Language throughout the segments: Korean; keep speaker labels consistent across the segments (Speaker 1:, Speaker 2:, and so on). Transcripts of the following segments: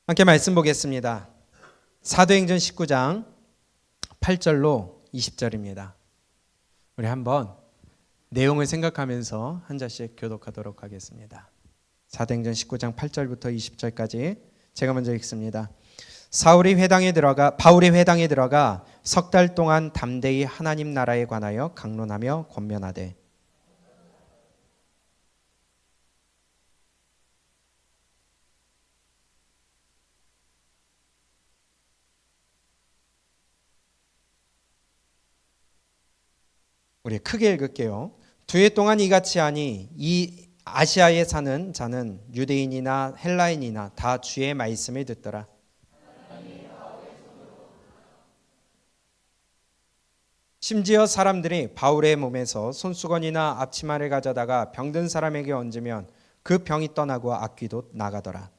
Speaker 1: 함께 말씀 보겠습니다. 사도행전 19장 8절로 20절입니다. 우리 한번 내용을 생각하면서 한 절씩 교독하도록 하겠습니다. 사도행전 19장 8절부터 20절까지 제가 먼저 읽습니다. 바울이 회당에 들어가 석 달 동안 담대히 하나님 나라에 관하여 강론하며 권면하되 우리 크게 읽을게요. 2해 동안 이같이 하니 이 아시아에 사는 자는 유대인이나 헬라인이나 다 주의 말씀을 듣더라. 심지어 사람들이 바울의 몸에서 손수건이나 앞치마를 가져다가 병든 사람에게 얹으면 그 병이 떠나고 악귀도 나가더라.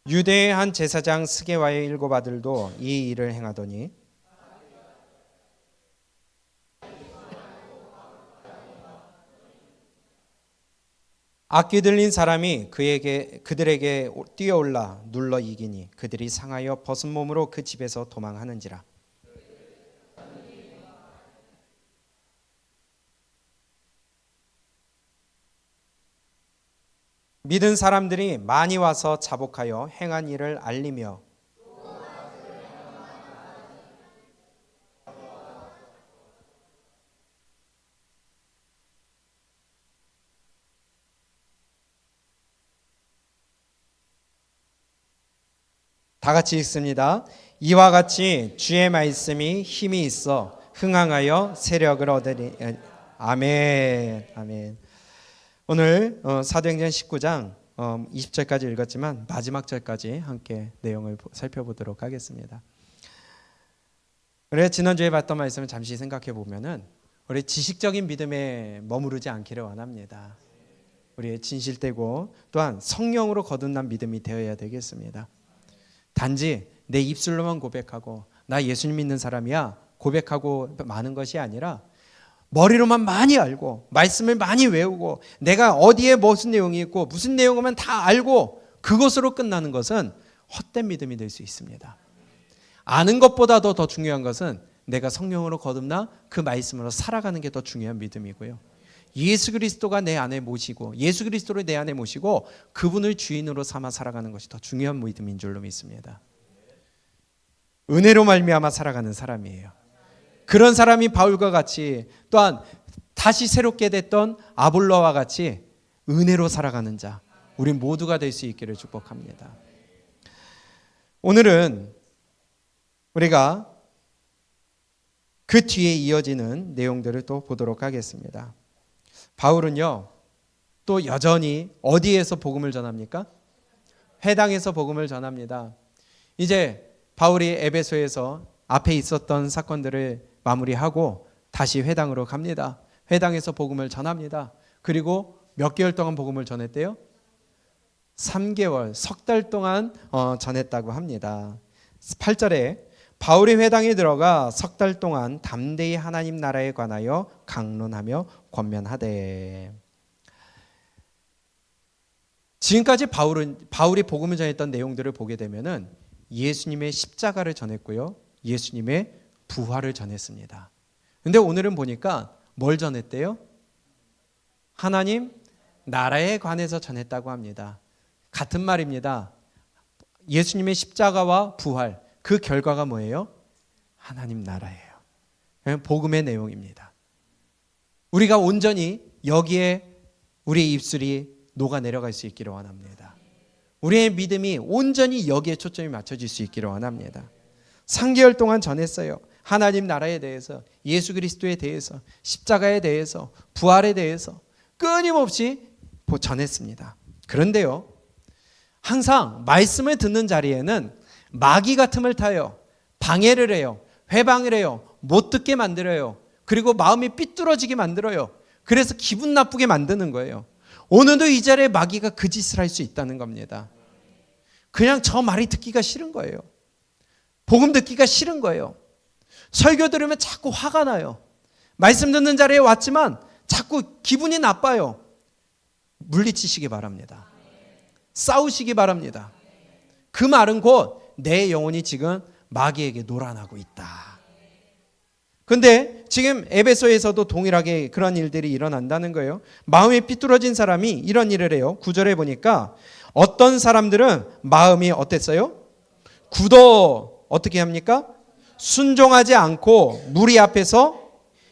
Speaker 1: 유대의 한 제사장 스게와의 7 아들도 이 일을 행하더니 악귀 들린 사람이 그들에게 뛰어올라 눌러 이기니 그들이 상하여 벗은 몸으로 그 집에서 도망하는지라. 믿은 사람들이 많이 와서 자복하여 행한 일을 알리며 다 같이 읽습니다. 이와 같이 주의 말씀이 힘이 있어 흥황하여 세력을 얻으리. 아멘. 아멘. 오늘 사도행전 19장 20절까지 읽었지만 마지막 절까지 함께 내용을 살펴보도록 하겠습니다. 우리가 지난주에 봤던 말씀을 잠시 생각해 보면은 우리 지식적인 믿음에 머무르지 않기를 원합니다. 우리의 진실되고 또한 성령으로 거듭난 믿음이 되어야 되겠습니다. 단지 내 입술로만 고백하고 나 예수님 믿는 사람이야 고백하고 마는 것이 아니라 머리로만 많이 알고 말씀을 많이 외우고 내가 어디에 무슨 내용이 있고 무슨 내용이면 다 알고 그것으로 끝나는 것은 헛된 믿음이 될 수 있습니다. 아는 것보다도 더 중요한 것은 내가 성령으로 거듭나 그 말씀으로 살아가는 게 더 중요한 믿음이고요. 예수 그리스도가 내 안에 모시고 예수 그리스도를 내 안에 모시고 그분을 주인으로 삼아 살아가는 것이 더 중요한 믿음인 줄로 믿습니다. 은혜로 말미암아 살아가는 사람이에요. 그런 사람이 바울과 같이 또한 다시 새롭게 됐던 아볼로와 같이 은혜로 살아가는 자 우리 모두가 될 수 있기를 축복합니다. 오늘은 우리가 그 뒤에 이어지는 내용들을 또 보도록 하겠습니다. 바울은요 또 여전히 어디에서 복음을 전합니까? 회당에서 복음을 전합니다. 이제 바울이 에베소에서 앞에 있었던 사건들을 마무리하고 다시 회당으로 갑니다. 회당에서 복음을 전합니다. 그리고 몇 개월 동안 복음을 전했대요? 3개월, 석 달 동안 전했다고 합니다. 8절에 바울이 회당에 들어가 석 달 동안 담대히 하나님 나라에 관하여 강론하며 권면하되. 지금까지 바울이 복음을 전했던 내용들을 보게 되면은 예수님의 십자가를 전했고요. 예수님의 부활을 전했습니다. 근데 오늘은 보니까 뭘 전했대요? 하나님 나라에 관해서 전했다고 합니다. 같은 말입니다. 예수님의 십자가와 부활 그 결과가 뭐예요? 하나님 나라예요. 복음의 내용입니다. 우리가 온전히 여기에 우리의 입술이 녹아내려갈 수 있기를 원합니다. 우리의 믿음이 온전히 여기에 초점이 맞춰질 수 있기를 원합니다. 3개월 동안 전했어요. 하나님 나라에 대해서, 예수 그리스도에 대해서, 십자가에 대해서, 부활에 대해서 끊임없이 전했습니다. 그런데요, 항상 말씀을 듣는 자리에는 마귀가 틈을 타요. 방해를 해요. 회방을 해요. 못 듣게 만들어요. 그리고 마음이 삐뚤어지게 만들어요. 그래서 기분 나쁘게 만드는 거예요. 오늘도 이 자리에 마귀가 그 짓을 할 수 있다는 겁니다. 그냥 저 말이 듣기가 싫은 거예요. 복음 듣기가 싫은 거예요. 설교 들으면 자꾸 화가 나요. 말씀 듣는 자리에 왔지만 자꾸 기분이 나빠요. 물리치시기 바랍니다. 싸우시기 바랍니다. 그 말은 곧 내 영혼이 지금 마귀에게 놀아나고 있다. 근데 지금 에베소에서도 동일하게 그런 일들이 일어난다는 거예요. 마음이 삐뚤어진 사람이 이런 일을 해요. 9절에 보니까 어떤 사람들은 마음이 어땠어요? 굳어 어떻게 합니까? 순종하지 않고 무리 앞에서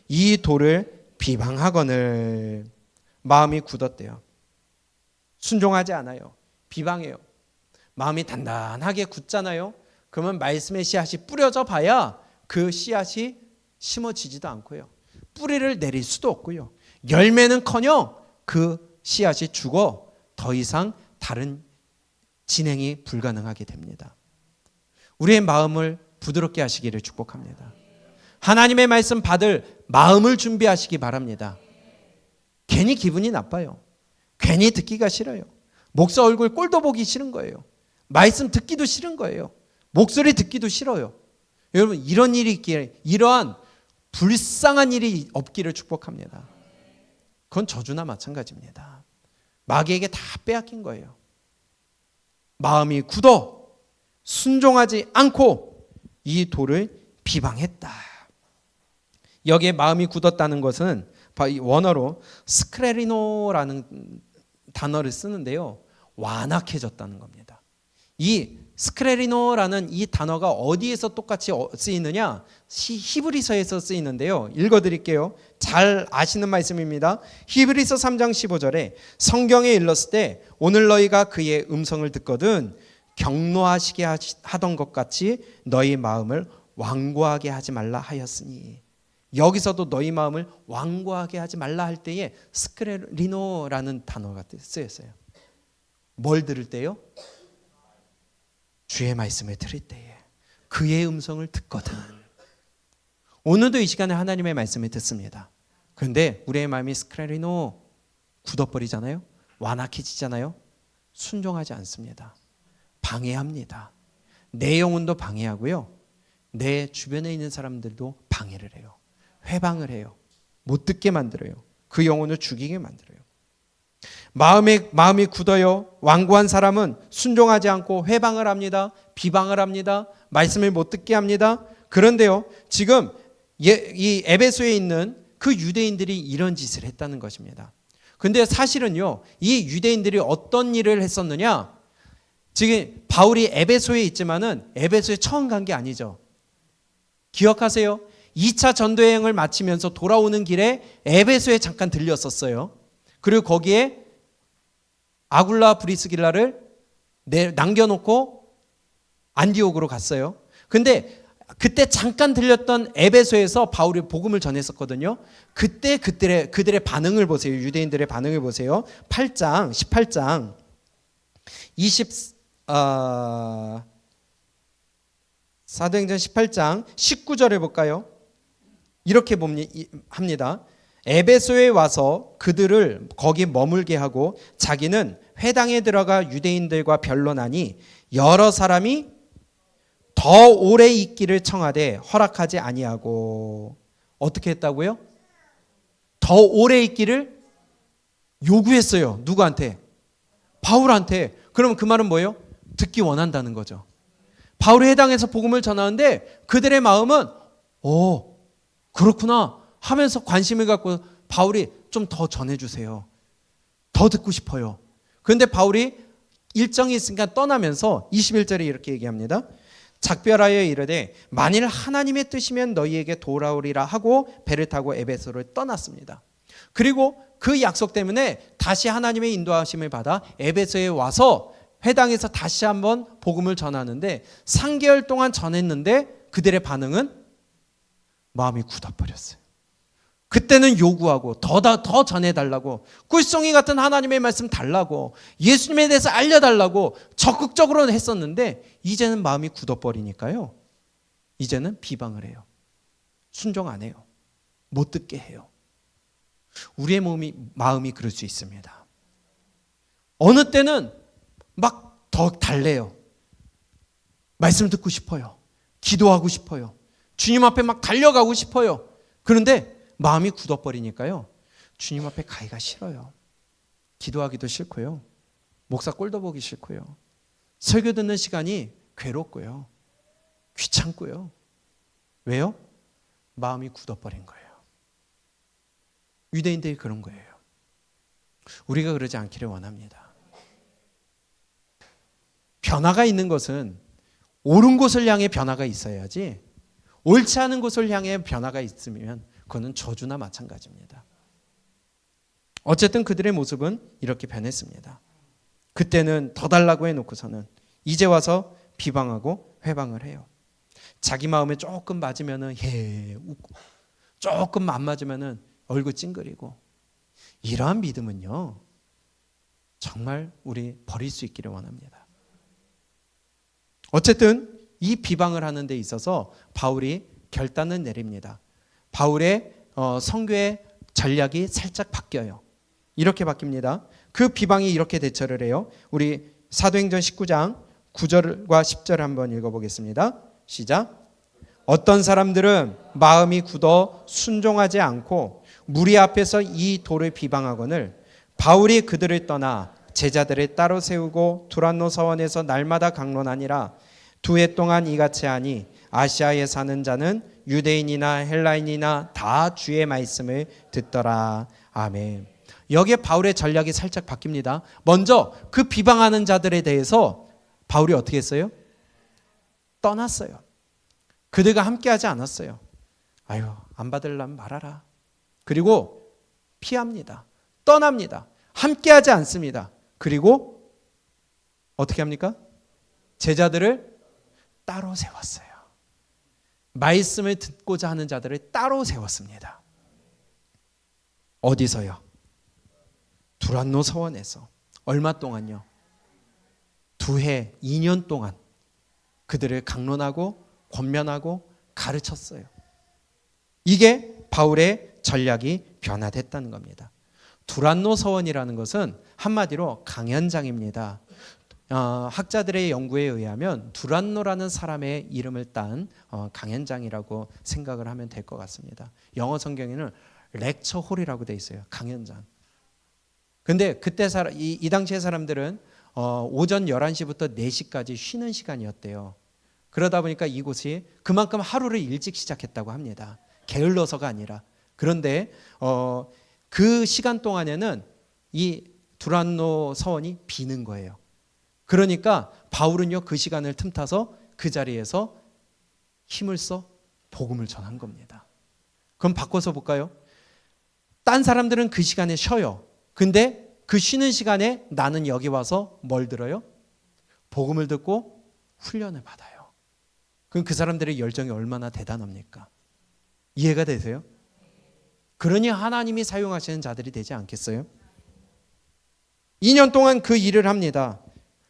Speaker 1: 이 돌을 비방하거늘. 마음이 굳었대요. 순종하지 않아요. 비방해요. 마음이 단단하게 굳잖아요. 그러면 말씀의 씨앗이 뿌려져 봐야 그 씨앗이 심어지지도 않고요. 뿌리를 내릴 수도 없고요. 열매는커녕 그 씨앗이 죽어 더 이상 다른 진행이 불가능하게 됩니다. 우리의 마음을 부드럽게 하시기를 축복합니다. 하나님의 말씀 받을 마음을 준비하시기 바랍니다. 괜히 기분이 나빠요. 괜히 듣기가 싫어요. 목사 얼굴 꼴도 보기 싫은 거예요. 말씀 듣기도 싫은 거예요. 목소리 듣기도 싫어요. 여러분 이런 일이 있기에 이러한 불쌍한 일이 없기를 축복합니다. 그건 저주나 마찬가지입니다. 마귀에게 다 빼앗긴 거예요. 마음이 굳어 순종하지 않고 이 돌을 비방했다. 여기에 마음이 굳었다는 것은 원어로 스크레리노라는 단어를 쓰는데요. 완악해졌다는 겁니다. 이 스크레리노라는 이 단어가 어디에서 똑같이 쓰이느냐? 히브리서에서 쓰이는데요. 읽어드릴게요. 잘 아시는 말씀입니다. 히브리서 3장 15절에 성경에 일렀을 때 오늘 너희가 그의 음성을 듣거든 경노하시게 하던 것 같이 너희 마음을 완고하게 하지 말라 하였으니. 여기서도 너희 마음을 완고하게 하지 말라 할 때에 스크레리노라는 단어가 쓰였어요. 뭘 들을 때요? 주의 말씀을 들을 때에 그의 음성을 듣거든. 오늘도 이 시간에 하나님의 말씀을 듣습니다. 그런데 우리의 마음이 스크레리노 굳어버리잖아요. 완악해지잖아요. 순종하지 않습니다. 방해합니다. 내 영혼도 방해하고요. 내 주변에 있는 사람들도 방해를 해요. 회방을 해요. 못 듣게 만들어요. 그 영혼을 죽이게 만들어요. 마음이 굳어요. 완고한 사람은 순종하지 않고 회방을 합니다. 비방을 합니다. 말씀을 못 듣게 합니다. 그런데요, 지금 이 에베소에 있는 그 유대인들이 이런 짓을 했다는 것입니다. 근데 사실은요, 이 유대인들이 어떤 일을 했었느냐? 지금 바울이 에베소에 있지만은 에베소에 처음 간 게 아니죠. 기억하세요? 2차 전도여행을 마치면서 돌아오는 길에 에베소에 잠깐 들렸었어요. 그리고 거기에 아굴라 브리스길라를 남겨놓고 안디옥으로 갔어요. 근데 그때 잠깐 들렸던 에베소에서 바울이 복음을 전했었거든요. 그때 그들의 반응을 보세요. 유대인들의 반응을 보세요. 18장 사도행전 18장 19절에 볼까요? 이렇게 합니다. 에베소에 와서 그들을 거기 머물게 하고 자기는 회당에 들어가 유대인들과 변론하니 여러 사람이 더 오래 있기를 청하되 허락하지 아니하고. 어떻게 했다고요? 더 오래 있기를 요구했어요. 누구한테? 바울한테. 그럼 그 말은 뭐예요? 듣기 원한다는 거죠. 바울이 회당에서 복음을 전하는데 그들의 마음은 그렇구나 하면서 관심을 갖고 바울이 좀 더 전해주세요. 더 듣고 싶어요. 그런데 바울이 일정이 있으니까 떠나면서 21절에 이렇게 얘기합니다. 작별하여 이르되 만일 하나님의 뜻이면 너희에게 돌아오리라 하고 배를 타고 에베소를 떠났습니다. 그리고 그 약속 때문에 다시 하나님의 인도하심을 받아 에베소에 와서 회당에서 다시 한번 복음을 전하는데 3개월 동안 전했는데 그들의 반응은 마음이 굳어버렸어요. 그때는 요구하고 더 전해달라고, 꿀송이 같은 하나님의 말씀 달라고, 예수님에 대해서 알려달라고 적극적으로 했었는데 이제는 마음이 굳어버리니까요. 이제는 비방을 해요. 순종 안 해요. 못 듣게 해요. 우리의 마음이 그럴 수 있습니다. 어느 때는 막 더 달래요. 말씀 듣고 싶어요. 기도하고 싶어요. 주님 앞에 막 달려가고 싶어요. 그런데 마음이 굳어버리니까요, 주님 앞에 가기가 싫어요. 기도하기도 싫고요, 목사 꼴도 보기 싫고요, 설교 듣는 시간이 괴롭고요, 귀찮고요. 왜요? 마음이 굳어버린 거예요. 유대인들이 그런 거예요. 우리가 그러지 않기를 원합니다. 변화가 있는 것은 옳은 곳을 향해 변화가 있어야지, 옳지 않은 곳을 향해 변화가 있으면 그거는 저주나 마찬가지입니다. 어쨌든 그들의 모습은 이렇게 변했습니다. 그때는 더 달라고 해놓고서는 이제 와서 비방하고 회방을 해요. 자기 마음에 조금 맞으면은 웃고, 조금 안 맞으면은 얼굴 찡그리고. 이러한 믿음은요, 정말 우리 버릴 수 있기를 원합니다. 어쨌든 이 비방을 하는 데 있어서 바울이 결단을 내립니다. 바울의 선교의 전략이 살짝 바뀌어요. 이렇게 바뀝니다. 그 비방이 이렇게 대처를 해요. 우리 사도행전 19장 9절과 10절 한번 읽어보겠습니다. 시작. 어떤 사람들은 마음이 굳어 순종하지 않고 무리 앞에서 이 돌을 비방하거늘 바울이 그들을 떠나 제자들을 따로 세우고 두란노 서원에서 날마다 강론하니라. 2해 동안 이같이 하니 아시아에 사는 자는 유대인이나 헬라인이나 다 주의 말씀을 듣더라. 아멘. 여기에 바울의 전략이 살짝 바뀝니다. 먼저 그 비방하는 자들에 대해서 바울이 어떻게 했어요? 떠났어요. 그들과 함께하지 않았어요. 아유, 안 받으려면 말하라. 그리고 피합니다. 떠납니다. 함께하지 않습니다. 그리고 어떻게 합니까? 제자들을 따로 세웠어요. 말씀을 듣고자 하는 자들을 따로 세웠습니다. 어디서요? 두란노 서원에서. 얼마 동안요? 2해, 2년 동안 그들을 강론하고 권면하고 가르쳤어요. 이게 바울의 전략이 변화됐다는 겁니다. 두란노 서원이라는 것은 한마디로 강연장입니다. 학자들의 연구에 의하면 두란노라는 사람의 이름을 딴 강연장이라고 생각을 하면 될 것 같습니다. 영어 성경에는 렉처 홀이라고 돼 있어요. 강연장. 근데 그때 이 당시의 사람들은 오전 11시부터 4시까지 쉬는 시간이었대요. 그러다 보니까 이곳이 그만큼 하루를 일찍 시작했다고 합니다. 게을러서가 아니라. 그런데 그 시간 동안에는 이 두란노 서원이 비는 거예요. 그러니까 바울은요, 그 시간을 틈타서 그 자리에서 힘을 써 복음을 전한 겁니다. 그럼 바꿔서 볼까요? 딴 사람들은 그 시간에 쉬어요. 근데 그 쉬는 시간에 나는 여기 와서 뭘 들어요? 복음을 듣고 훈련을 받아요. 그럼 그 사람들의 열정이 얼마나 대단합니까? 이해가 되세요? 그러니 하나님이 사용하시는 자들이 되지 않겠어요? 2년 동안 그 일을 합니다.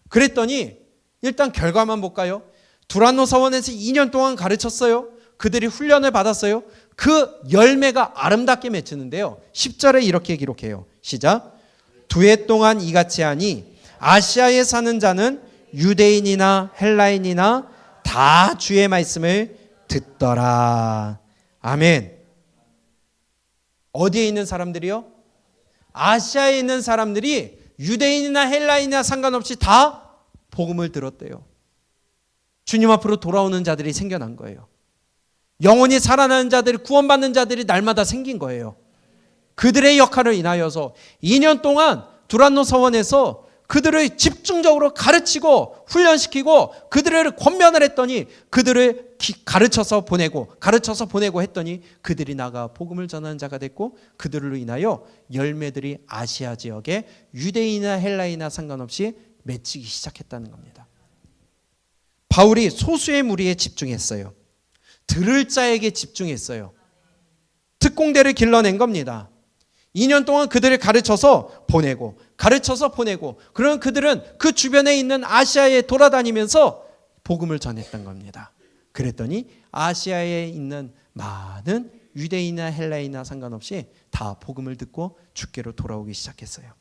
Speaker 1: 그랬더니 일단 결과만 볼까요? 두란노 서원에서 2년 동안 가르쳤어요. 그들이 훈련을 받았어요. 그 열매가 아름답게 맺히는데요. 10절에 이렇게 기록해요. 시작. 2해 동안 이같이 하니 아시아에 사는 자는 유대인이나 헬라인이나 다 주의 말씀을 듣더라. 아멘. 어디에 있는 사람들이요? 아시아에 있는 사람들이 유대인이나 헬라인이나 상관없이 다 복음을 들었대요. 주님 앞으로 돌아오는 자들이 생겨난 거예요. 영원히 살아나는 자들이, 구원받는 자들이 날마다 생긴 거예요. 그들의 역할을 인하여서 2년 동안 두란노 서원에서 그들을 집중적으로 가르치고 훈련시키고 그들을 권면을 했더니 그들을 가르쳐서 보내고 했더니 그들이 나가 복음을 전하는 자가 됐고 그들로 인하여 열매들이 아시아 지역에 유대인이나 헬라인이나 상관없이 맺히기 시작했다는 겁니다. 바울이 소수의 무리에 집중했어요. 들을 자에게 집중했어요. 특공대를 길러낸 겁니다. 2년 동안 그들을 가르쳐서 보내고 그러면 그들은 그 주변에 있는 아시아에 돌아다니면서 복음을 전했던 겁니다. 그랬더니 아시아에 있는 많은 유대인이나 헬라인이나 상관없이 다 복음을 듣고 주께로 돌아오기 시작했어요.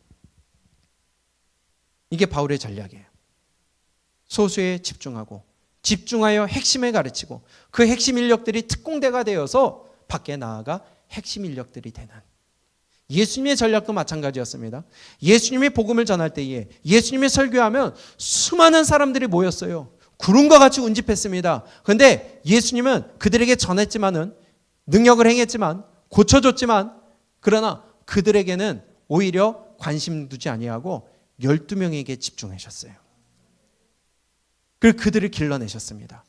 Speaker 1: 이게 바울의 전략이에요. 소수에 집중하고 집중하여 핵심을 가르치고 그 핵심 인력들이 특공대가 되어서 밖에 나아가 핵심 인력들이 되는, 예수님의 전략도 마찬가지였습니다. 예수님이 복음을 전할 때에 예수님이 설교하면 수많은 사람들이 모였어요. 구름과 같이 운집했습니다. 그런데 예수님은 그들에게 전했지만은, 능력을 행했지만, 고쳐줬지만, 그러나 그들에게는 오히려 관심 두지 아니하고 12명에게 집중하셨어요. 그리고 그들을 길러내셨습니다.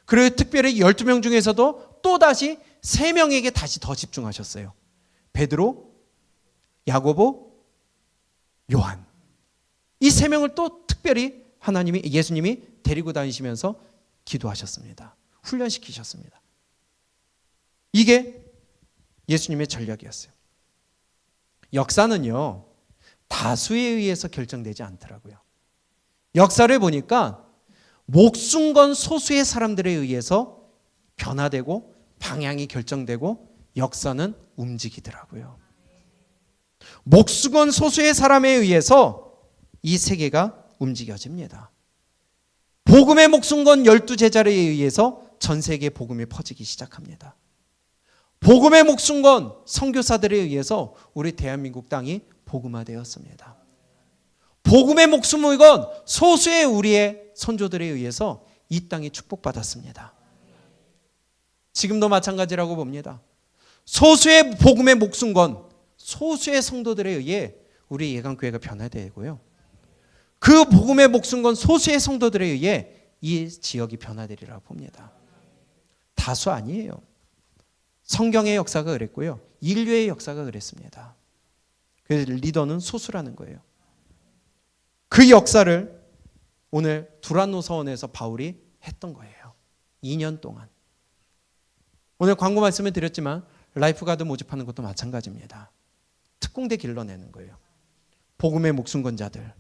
Speaker 1: 그리고 특별히 12명 중에서도 또다시 3명에게 다시 더 집중하셨어요. 베드로, 야고보, 요한. 이 3명을 또 특별히 예수님이 데리고 다니시면서 기도하셨습니다. 훈련시키셨습니다. 이게 예수님의 전략이었어요. 역사는요, 다수에 의해서 결정되지 않더라고요. 역사를 보니까 목숨 건 소수의 사람들에 의해서 변화되고 방향이 결정되고 역사는 움직이더라고요. 목숨 건 소수의 사람에 의해서 이 세계가 움직여집니다. 복음의 목숨 건 12제자에 의해서 전 세계에 복음이 퍼지기 시작합니다. 복음의 목숨 건 선교사들에 의해서 우리 대한민국 땅이 복음화되었습니다. 복음의 목숨을 건 소수의 우리의 선조들에 의해서 이 땅이 축복받았습니다. 지금도 마찬가지라고 봅니다. 소수의 복음의 목숨 건 소수의 성도들에 의해 우리 예강교회가 변화되고요. 그 복음의 목숨 건 소수의 성도들에 의해 이 지역이 변화되리라고 봅니다. 다수 아니에요. 성경의 역사가 그랬고요. 인류의 역사가 그랬습니다. 그래서 리더는 소수라는 거예요. 그 역사를 오늘 두란노 서원에서 바울이 했던 거예요. 2년 동안. 오늘 광고 말씀을 드렸지만 라이프가드 모집하는 것도 마찬가지입니다. 특공대 길러내는 거예요. 복음의 목숨 건 자들.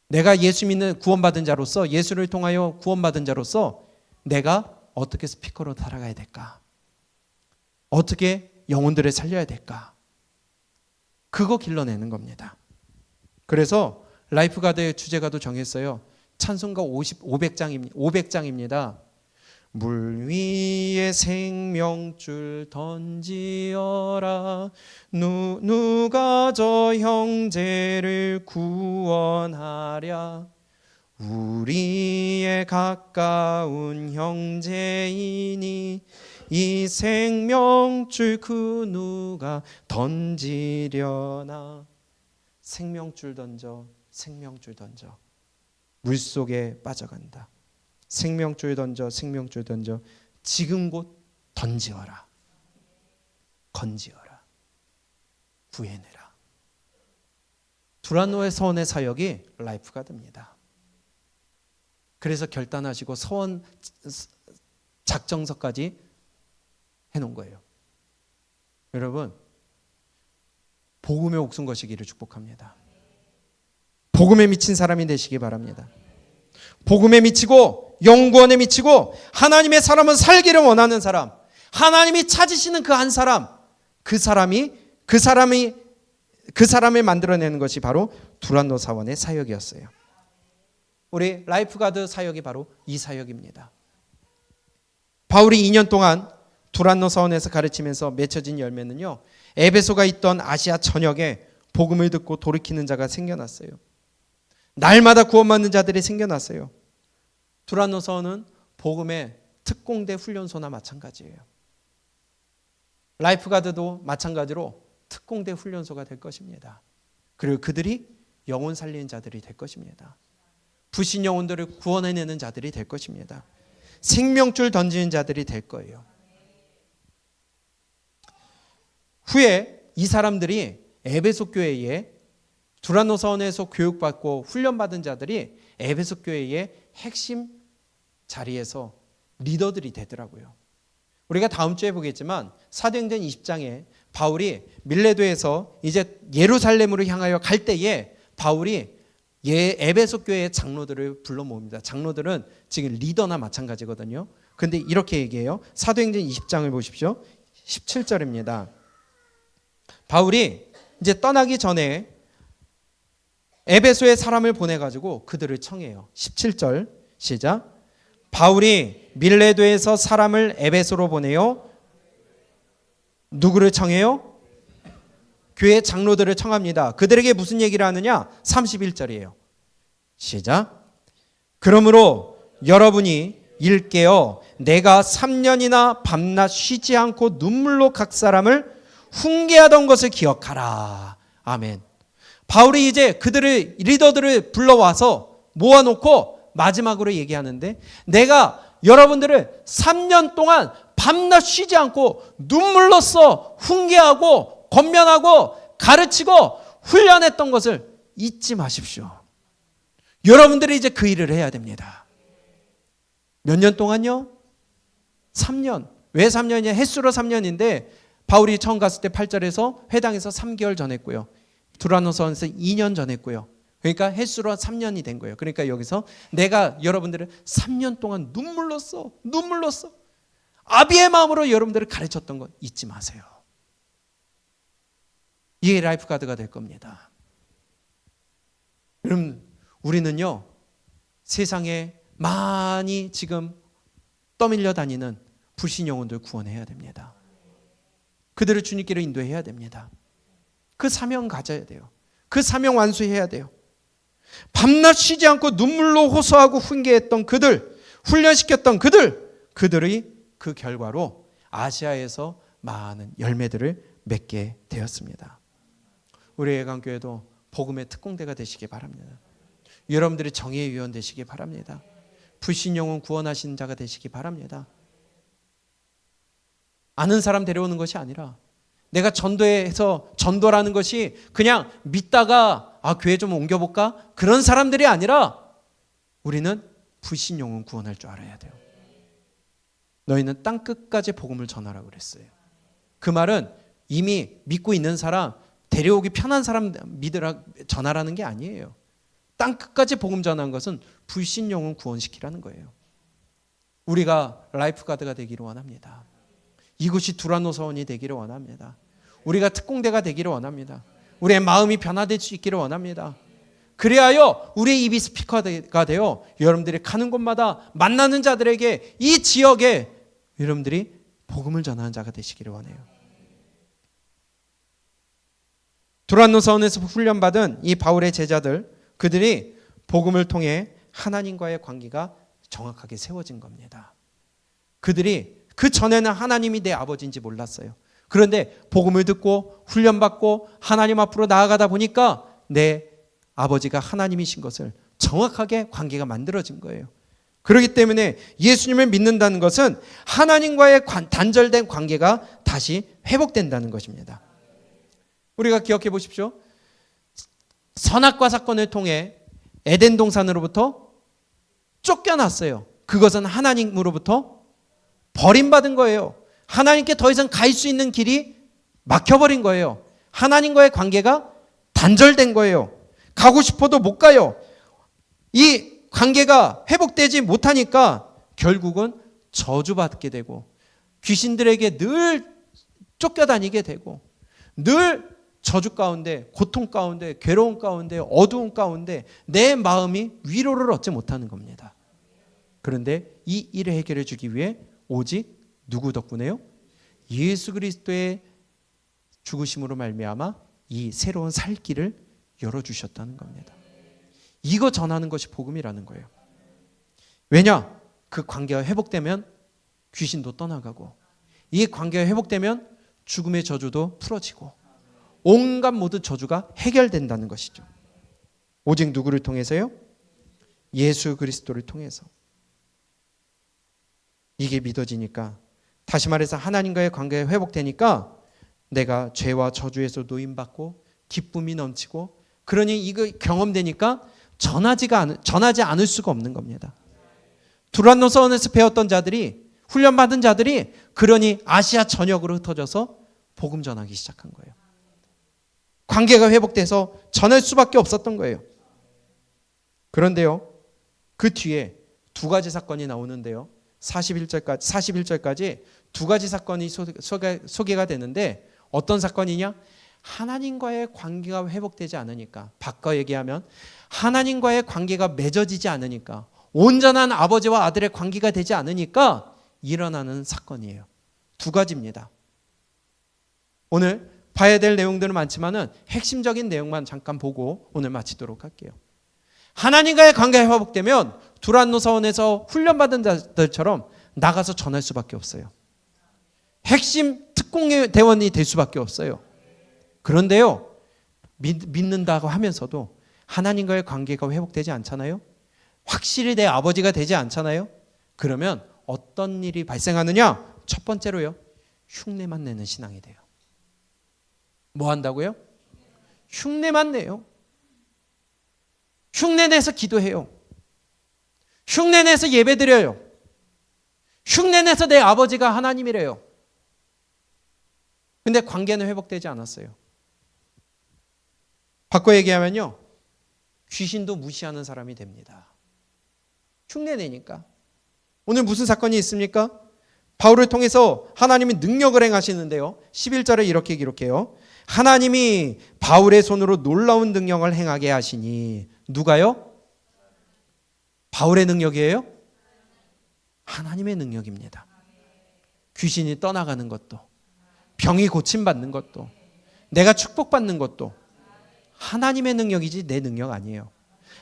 Speaker 1: 내가 예수 믿는 구원받은 자로서, 예수를 통하여 구원받은 자로서 내가 어떻게 스피커로 살아가야 될까? 어떻게 영혼들을 살려야 될까? 그거 길러내는 겁니다. 그래서 라이프가드의 주제가도 정했어요. 찬송가 500장입니다. 물 위에 생명줄 던지어라. 누가 저 형제를 구원하랴. 우리의 가까운 형제이니 이 생명줄 그 누가 던지려나. 생명줄 던져, 생명줄 던져. 물속에 빠져간다. 생명줄 던져, 생명줄 던져. 지금 곧 던지어라. 건지어라. 구해내라. 두란노의 서원의 사역이 라이프가드입니다. 그래서 결단하시고 서원 작정서까지 해놓은 거예요. 여러분, 복음에 목숨 거시기를 축복합니다. 복음에 미친 사람이 되시기 바랍니다. 복음에 미치고 영구원에 미치고 하나님의 사람은 살기를 원하는 사람, 하나님이 찾으시는 그 한 사람, 그 사람을 만들어내는 것이 바로 두란노 사원의 사역이었어요. 우리 라이프가드 사역이 바로 이 사역입니다. 바울이 2년 동안 두란노 사원에서 가르치면서 맺혀진 열매는요, 에베소가 있던 아시아 전역에 복음을 듣고 돌이키는 자가 생겨났어요. 날마다 구원받는 자들이 생겨났어요. 두란노 사원은 복음의 특공대 훈련소나 마찬가지예요. 라이프가드도 마찬가지로 특공대 훈련소가 될 것입니다. 그리고 그들이 영혼 살리는 자들이 될 것입니다. 부신 영혼들을 구원해내는 자들이 될 것입니다. 생명줄 던지는 자들이 될 거예요. 후에 이 사람들이 에베소 교회에, 두란노 사원에서 교육받고 훈련받은 자들이 에베소 교회의 핵심 자리에서 리더들이 되더라고요. 우리가 다음 주에 보겠지만 사도행전 20장에 바울이 밀레도에서 이제 예루살렘으로 향하여 갈 때에 바울이 에베소 교회의 장로들을 불러 모읍니다. 장로들은 지금 리더나 마찬가지거든요. 그런데 이렇게 얘기해요. 사도행전 20장을 보십시오. 17절입니다. 바울이 이제 떠나기 전에 에베소에 사람을 보내가지고 그들을 청해요. 17절 시작. 바울이 밀레도에서 사람을 에베소로 보내요. 누구를 청해요? 교회 장로들을 청합니다. 그들에게 무슨 얘기를 하느냐? 31절이에요. 시작. 그러므로 여러분이 일깨어 내가 3년이나 밤낮 쉬지 않고 눈물로 각 사람을 훈계하던 것을 기억하라. 아멘. 바울이 이제 그들의 리더들을 불러와서 모아놓고 마지막으로 얘기하는데, 내가 여러분들을 3년 동안 밤낮 쉬지 않고 눈물로써 훈계하고 권면하고 가르치고 훈련했던 것을 잊지 마십시오. 여러분들이 이제 그 일을 해야 됩니다. 몇 년 동안요? 3년. 왜 3년이냐? 햇수로 3년인데 바울이 처음 갔을 때 8절에서 회당에서 3개월 전했고요. 두라노서원에서 2년 전했고요. 그러니까 햇수로 3년이 된 거예요. 그러니까 여기서 내가 여러분들을 3년 동안 눈물로써 아비의 마음으로 여러분들을 가르쳤던 것 잊지 마세요. 이게 라이프가드가 될 겁니다. 여러분, 우리는요, 세상에 많이 지금 떠밀려 다니는 불신 영혼들 구원해야 됩니다. 그들을 주님께로 인도해야 됩니다. 그 사명 가져야 돼요. 그 사명 완수해야 돼요. 밤낮 쉬지 않고 눈물로 호소하고 훈계했던 그들, 훈련시켰던 그들의 그 결과로 아시아에서 많은 열매들을 맺게 되었습니다. 우리 애강교회도 복음의 특공대가 되시기 바랍니다. 여러분들이 정의의 위원 되시기 바랍니다. 불신 영혼 구원하시는 자가 되시기 바랍니다. 아는 사람 데려오는 것이 아니라, 내가 전도해서 전도라는 것이 그냥 믿다가 교회 좀 옮겨볼까? 그런 사람들이 아니라 우리는 불신 영혼 구원할 줄 알아야 돼요. 너희는 땅 끝까지 복음을 전하라고 그랬어요. 그 말은 이미 믿고 있는 사람, 데려오기 편한 사람 믿으라 전하라는 게 아니에요. 땅 끝까지 복음 전하는 것은 불신 영혼 구원시키라는 거예요. 우리가 라이프가드가 되기를 원합니다. 이곳이 두라노 서원이 되기를 원합니다. 우리가 특공대가 되기를 원합니다. 우리의 마음이 변화될 수 있기를 원합니다. 그리하여 우리의 입이 스피커가 되어 여러분들이 가는 곳마다 만나는 자들에게, 이 지역에 여러분들이 복음을 전하는 자가 되시기를 원해요. 두란노 서원에서 훈련받은 이 바울의 제자들, 그들이 복음을 통해 하나님과의 관계가 정확하게 세워진 겁니다. 그들이 그 전에는 하나님이 내 아버지인지 몰랐어요. 그런데 복음을 듣고 훈련받고 하나님 앞으로 나아가다 보니까 내 아버지가 하나님이신 것을 정확하게 관계가 만들어진 거예요. 그렇기 때문에 예수님을 믿는다는 것은 하나님과의 단절된 관계가 다시 회복된다는 것입니다. 우리가 기억해 보십시오. 선악과 사건을 통해 에덴 동산으로부터 쫓겨났어요. 그것은 하나님으로부터 버림받은 거예요. 하나님께 더 이상 갈 수 있는 길이 막혀버린 거예요. 하나님과의 관계가 단절된 거예요. 가고 싶어도 못 가요. 이 관계가 회복되지 못하니까 결국은 저주받게 되고 귀신들에게 늘 쫓겨다니게 되고 늘 저주 가운데, 고통 가운데, 괴로움 가운데, 어두움 가운데 내 마음이 위로를 얻지 못하는 겁니다. 그런데 이 일을 해결해 주기 위해 오직 누구 덕분에요? 예수 그리스도의 죽으심으로 말미암아 이 새로운 살 길을 열어주셨다는 겁니다. 이거 전하는 것이 복음이라는 거예요. 왜냐? 그 관계가 회복되면 귀신도 떠나가고, 이 관계가 회복되면 죽음의 저주도 풀어지고 온갖 모든 저주가 해결된다는 것이죠. 오직 누구를 통해서요? 예수 그리스도를 통해서. 이게 믿어지니까, 다시 말해서 하나님과의 관계가 회복되니까 내가 죄와 저주에서 노임받고 기쁨이 넘치고, 그러니 이거 경험되니까 전하지 않을 수가 없는 겁니다. 두란노 서원에서 배웠던 자들이, 훈련받은 자들이 그러니 아시아 전역으로 흩어져서 복음 전하기 시작한 거예요. 관계가 회복돼서 전할 수밖에 없었던 거예요. 그런데요, 그 뒤에 두 가지 사건이 나오는데요. 41절까지 두 가지 사건이 소개가 되는데, 어떤 사건이냐? 하나님과의 관계가 회복되지 않으니까, 바꿔 얘기하면 하나님과의 관계가 맺어지지 않으니까 온전한 아버지와 아들의 관계가 되지 않으니까 일어나는 사건이에요. 두 가지입니다. 오늘 봐야 될 내용들은 많지만은 핵심적인 내용만 잠깐 보고 오늘 마치도록 할게요. 하나님과의 관계가 회복되면 두란노 사원에서 훈련받은 자들처럼 나가서 전할 수밖에 없어요. 핵심 특공대원이 될 수밖에 없어요. 그런데요, 믿는다고 하면서도 하나님과의 관계가 회복되지 않잖아요. 확실히 내 아버지가 되지 않잖아요. 그러면 어떤 일이 발생하느냐? 첫 번째로요, 흉내만 내는 신앙이 돼요. 뭐 한다고요? 흉내만 내요. 흉내내서 기도해요. 흉내내서 예배드려요. 흉내내서 내 아버지가 하나님이래요. 근데 관계는 회복되지 않았어요. 바꿔 얘기하면요, 귀신도 무시하는 사람이 됩니다. 흉내내니까. 오늘 무슨 사건이 있습니까? 바울을 통해서 하나님이 능력을 행하시는데요, 11절에 이렇게 기록해요. 하나님이 바울의 손으로 놀라운 능력을 행하게 하시니. 누가요? 바울의 능력이에요? 하나님의 능력입니다. 귀신이 떠나가는 것도, 병이 고침받는 것도, 내가 축복받는 것도 하나님의 능력이지 내 능력 아니에요.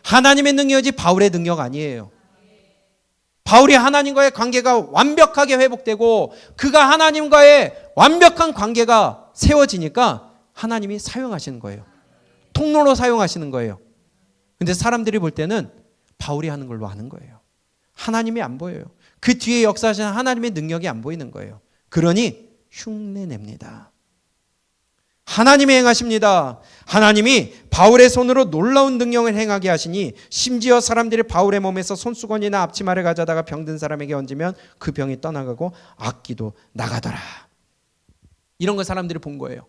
Speaker 1: 하나님의 능력이지 바울의 능력 아니에요. 바울이 하나님과의 관계가 완벽하게 회복되고 그가 하나님과의 완벽한 관계가 세워지니까 하나님이 사용하시는 거예요. 통로로 사용하시는 거예요. 근데 사람들이 볼 때는 바울이 하는 걸로 하는 거예요. 하나님이 안 보여요. 그 뒤에 역사하시는 하나님의 능력이 안 보이는 거예요. 그러니 흉내냅니다. 하나님이 행하십니다. 하나님이 바울의 손으로 놀라운 능력을 행하게 하시니 심지어 사람들이 바울의 몸에서 손수건이나 앞치마를 가져다가 병든 사람에게 얹으면 그 병이 떠나가고 악기도 나가더라. 이런 걸 사람들이 본 거예요.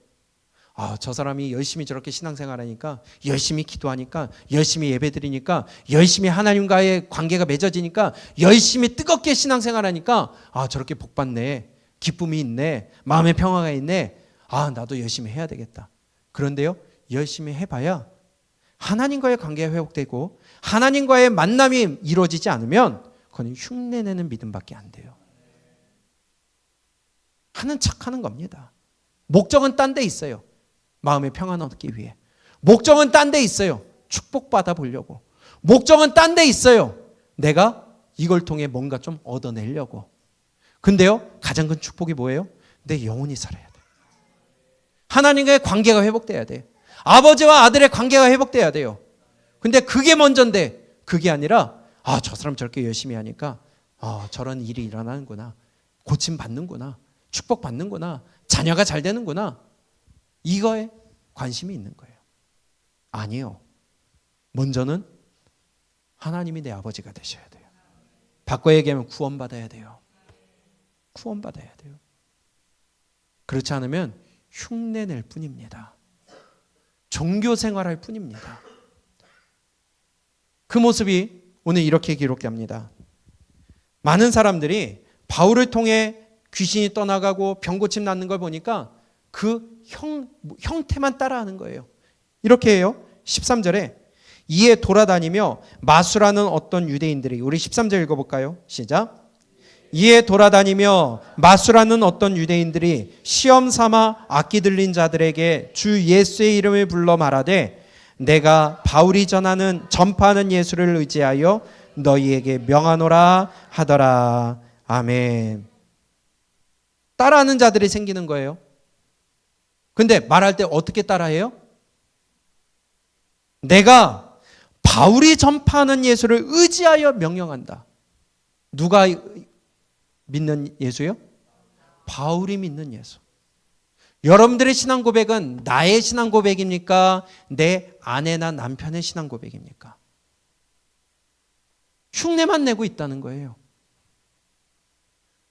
Speaker 1: 아, 저 사람이 열심히 저렇게 신앙생활하니까, 열심히 기도하니까, 열심히 예배드리니까, 열심히 하나님과의 관계가 맺어지니까, 열심히 뜨겁게 신앙생활하니까, 아, 저렇게 복받네, 기쁨이 있네, 마음의 평화가 있네, 아, 나도 열심히 해야 되겠다. 그런데요, 열심히 해봐야 하나님과의 관계가 회복되고 하나님과의 만남이 이루어지지 않으면 그건 흉내내는 믿음밖에 안 돼요. 하는 척하는 겁니다. 목적은 딴 데 있어요. 마음의 평안을 얻기 위해. 목적은 딴 데 있어요. 축복받아 보려고. 목적은 딴 데 있어요. 내가 이걸 통해 뭔가 좀 얻어내려고. 근데요, 가장 큰 축복이 뭐예요? 내 영혼이 살아야 돼. 하나님과의 관계가 회복돼야 돼. 아버지와 아들의 관계가 회복돼야 돼요. 근데 그게 먼저인데 그게 아니라, 아, 저 사람 저렇게 열심히 하니까 아, 저런 일이 일어나는구나. 고침 받는구나. 축복 받는구나. 자녀가 잘 되는구나. 이거에 관심이 있는 거예요. 아니요. 먼저는 하나님이 내 아버지가 되셔야 돼요. 바꿔 얘기하면 구원받아야 돼요. 구원받아야 돼요. 그렇지 않으면 흉내낼 뿐입니다. 종교 생활할 뿐입니다. 그 모습이 오늘 이렇게 기록됩니다. 많은 사람들이 바울을 통해 귀신이 떠나가고 병고침 낫는 걸 보니까 그 형태만 따라하는 거예요. 이렇게 해요. 13절에 이에 돌아다니며 마수라는 어떤 유대인들이, 우리 13절 읽어볼까요? 시작. 이에 돌아다니며 마수라는 어떤 유대인들이 시험 삼아 악기 들린 자들에게 주 예수의 이름을 불러 말하되 내가 바울이 전파하는 예수를 의지하여 너희에게 명하노라 하더라. 아멘. 따라하는 자들이 생기는 거예요. 근데 말할 때 어떻게 따라해요? 내가 바울이 전파하는 예수를 의지하여 명령한다. 누가 믿는 예수요? 바울이 믿는 예수. 여러분들의 신앙 고백은 나의 신앙 고백입니까? 내 아내나 남편의 신앙 고백입니까? 흉내만 내고 있다는 거예요.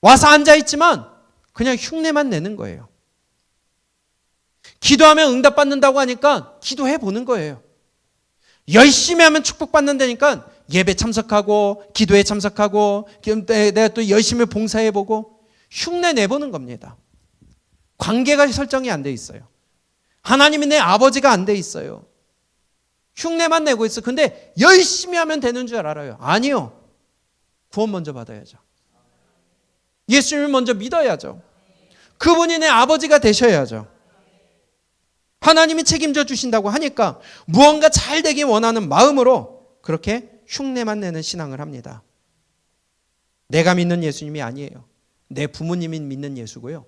Speaker 1: 와서 앉아있지만 그냥 흉내만 내는 거예요. 기도하면 응답받는다고 하니까 기도해 보는 거예요. 열심히 하면 축복받는다니까 예배 참석하고 기도에 참석하고 내가 또 열심히 봉사해보고 흉내 내보는 겁니다. 관계가 설정이 안 돼 있어요. 하나님이 내 아버지가 안 돼 있어요. 흉내만 내고 있어. 근데 열심히 하면 되는 줄 알아요. 아니요. 구원 먼저 받아야죠. 예수님을 먼저 믿어야죠. 그분이 내 아버지가 되셔야죠. 하나님이 책임져 주신다고 하니까 무언가 잘 되기 원하는 마음으로 그렇게 흉내만 내는 신앙을 합니다. 내가 믿는 예수님이 아니에요. 내 부모님이 믿는 예수고요.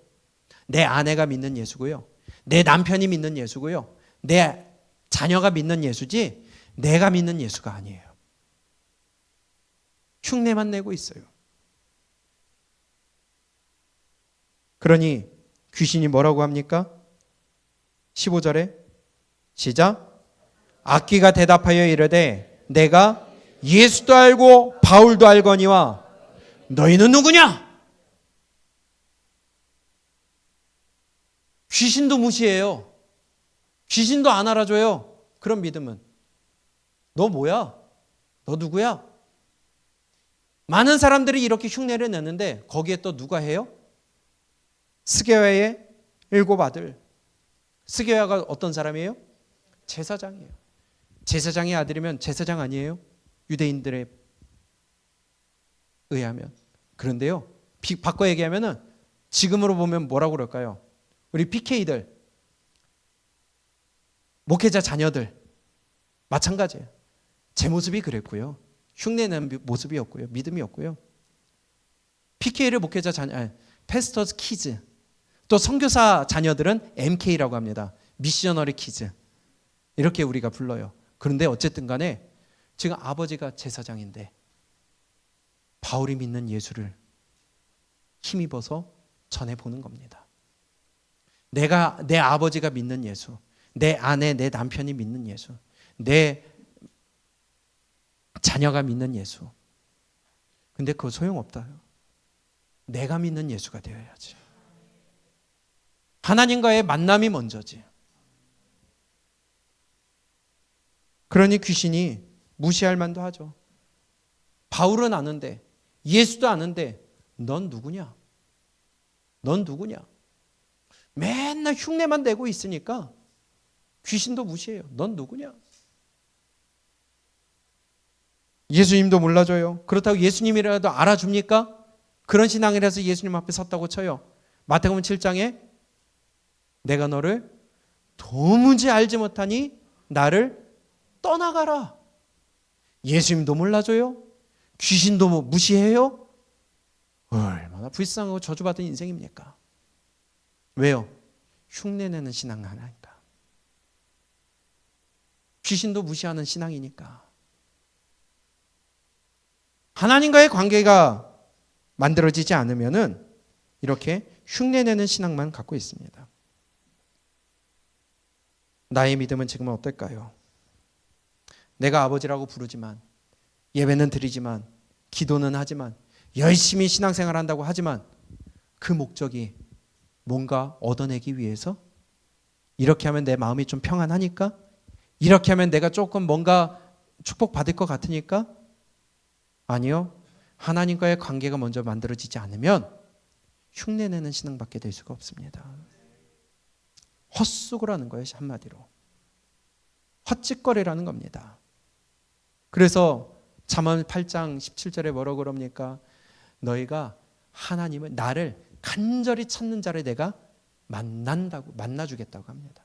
Speaker 1: 내 아내가 믿는 예수고요. 내 남편이 믿는 예수고요. 내 자녀가 믿는 예수지 내가 믿는 예수가 아니에요. 흉내만 내고 있어요. 그러니 귀신이 뭐라고 합니까? 15절에 시작. 악귀가 대답하여 이르되 내가 예수도 알고 바울도 알거니와 너희는 누구냐? 귀신도 무시해요. 귀신도 안 알아줘요. 그런 믿음은. 너 뭐야? 너 누구야? 많은 사람들이 이렇게 흉내를 내는데 거기에 또 누가 해요? 스게와의 7 아들. 스게와가 어떤 사람이에요? 제사장이에요. 제사장의 아들이면 제사장 아니에요? 유대인들에 의하면. 그런데요, 바꿔 얘기하면은 지금으로 보면 뭐라고 그럴까요? 우리 PK들, 목회자 자녀들 마찬가지예요. 제 모습이 그랬고요. 흉내내는 모습이었고요. 믿음이었고요. PK를 목회자 자녀, 패스터즈 키즈, 또 선교사 자녀들은 MK라고 합니다. 미셔너리 키즈. 이렇게 우리가 불러요. 그런데 어쨌든 간에 지금 아버지가 제사장인데 바울이 믿는 예수를 힘입어서 전해보는 겁니다. 내 아버지가 믿는 예수, 내 아내, 내 남편이 믿는 예수, 내 자녀가 믿는 예수. 근데 그거 소용없다요. 내가 믿는 예수가 되어야지. 하나님과의 만남이 먼저지. 그러니 귀신이 무시할 만도 하죠. 바울은 아는데, 예수도 아는데 넌 누구냐? 넌 누구냐? 맨날 흉내만 내고 있으니까 귀신도 무시해요. 넌 누구냐? 예수님도 몰라줘요. 그렇다고 예수님이라도 알아줍니까? 그런 신앙이라서 예수님 앞에 섰다고 쳐요. 마태복음 7장에 내가 너를 도무지 알지 못하니 나를 떠나가라. 예수님도 몰라줘요. 귀신도 무시해요. 얼마나 불쌍하고 저주받은 인생입니까? 왜요? 흉내내는 신앙 하나니까. 귀신도 무시하는 신앙이니까. 하나님과의 관계가 만들어지지 않으면은 이렇게 흉내내는 신앙만 갖고 있습니다. 나의 믿음은 지금은 어떨까요? 내가 아버지라고 부르지만, 예배는 드리지만, 기도는 하지만, 열심히 신앙생활 한다고 하지만 그 목적이 뭔가 얻어내기 위해서? 이렇게 하면 내 마음이 좀 평안하니까? 이렇게 하면 내가 조금 뭔가 축복받을 것 같으니까? 아니요. 하나님과의 관계가 먼저 만들어지지 않으면 흉내내는 신앙밖에 될 수가 없습니다. 헛수고를 하는 거예요. 한마디로. 헛짓거리라는 겁니다. 그래서 잠언 8장 17절에 뭐라고 그럽니까? 너희가 하나님을, 나를 간절히 찾는 자를 내가 만나주겠다고 합니다.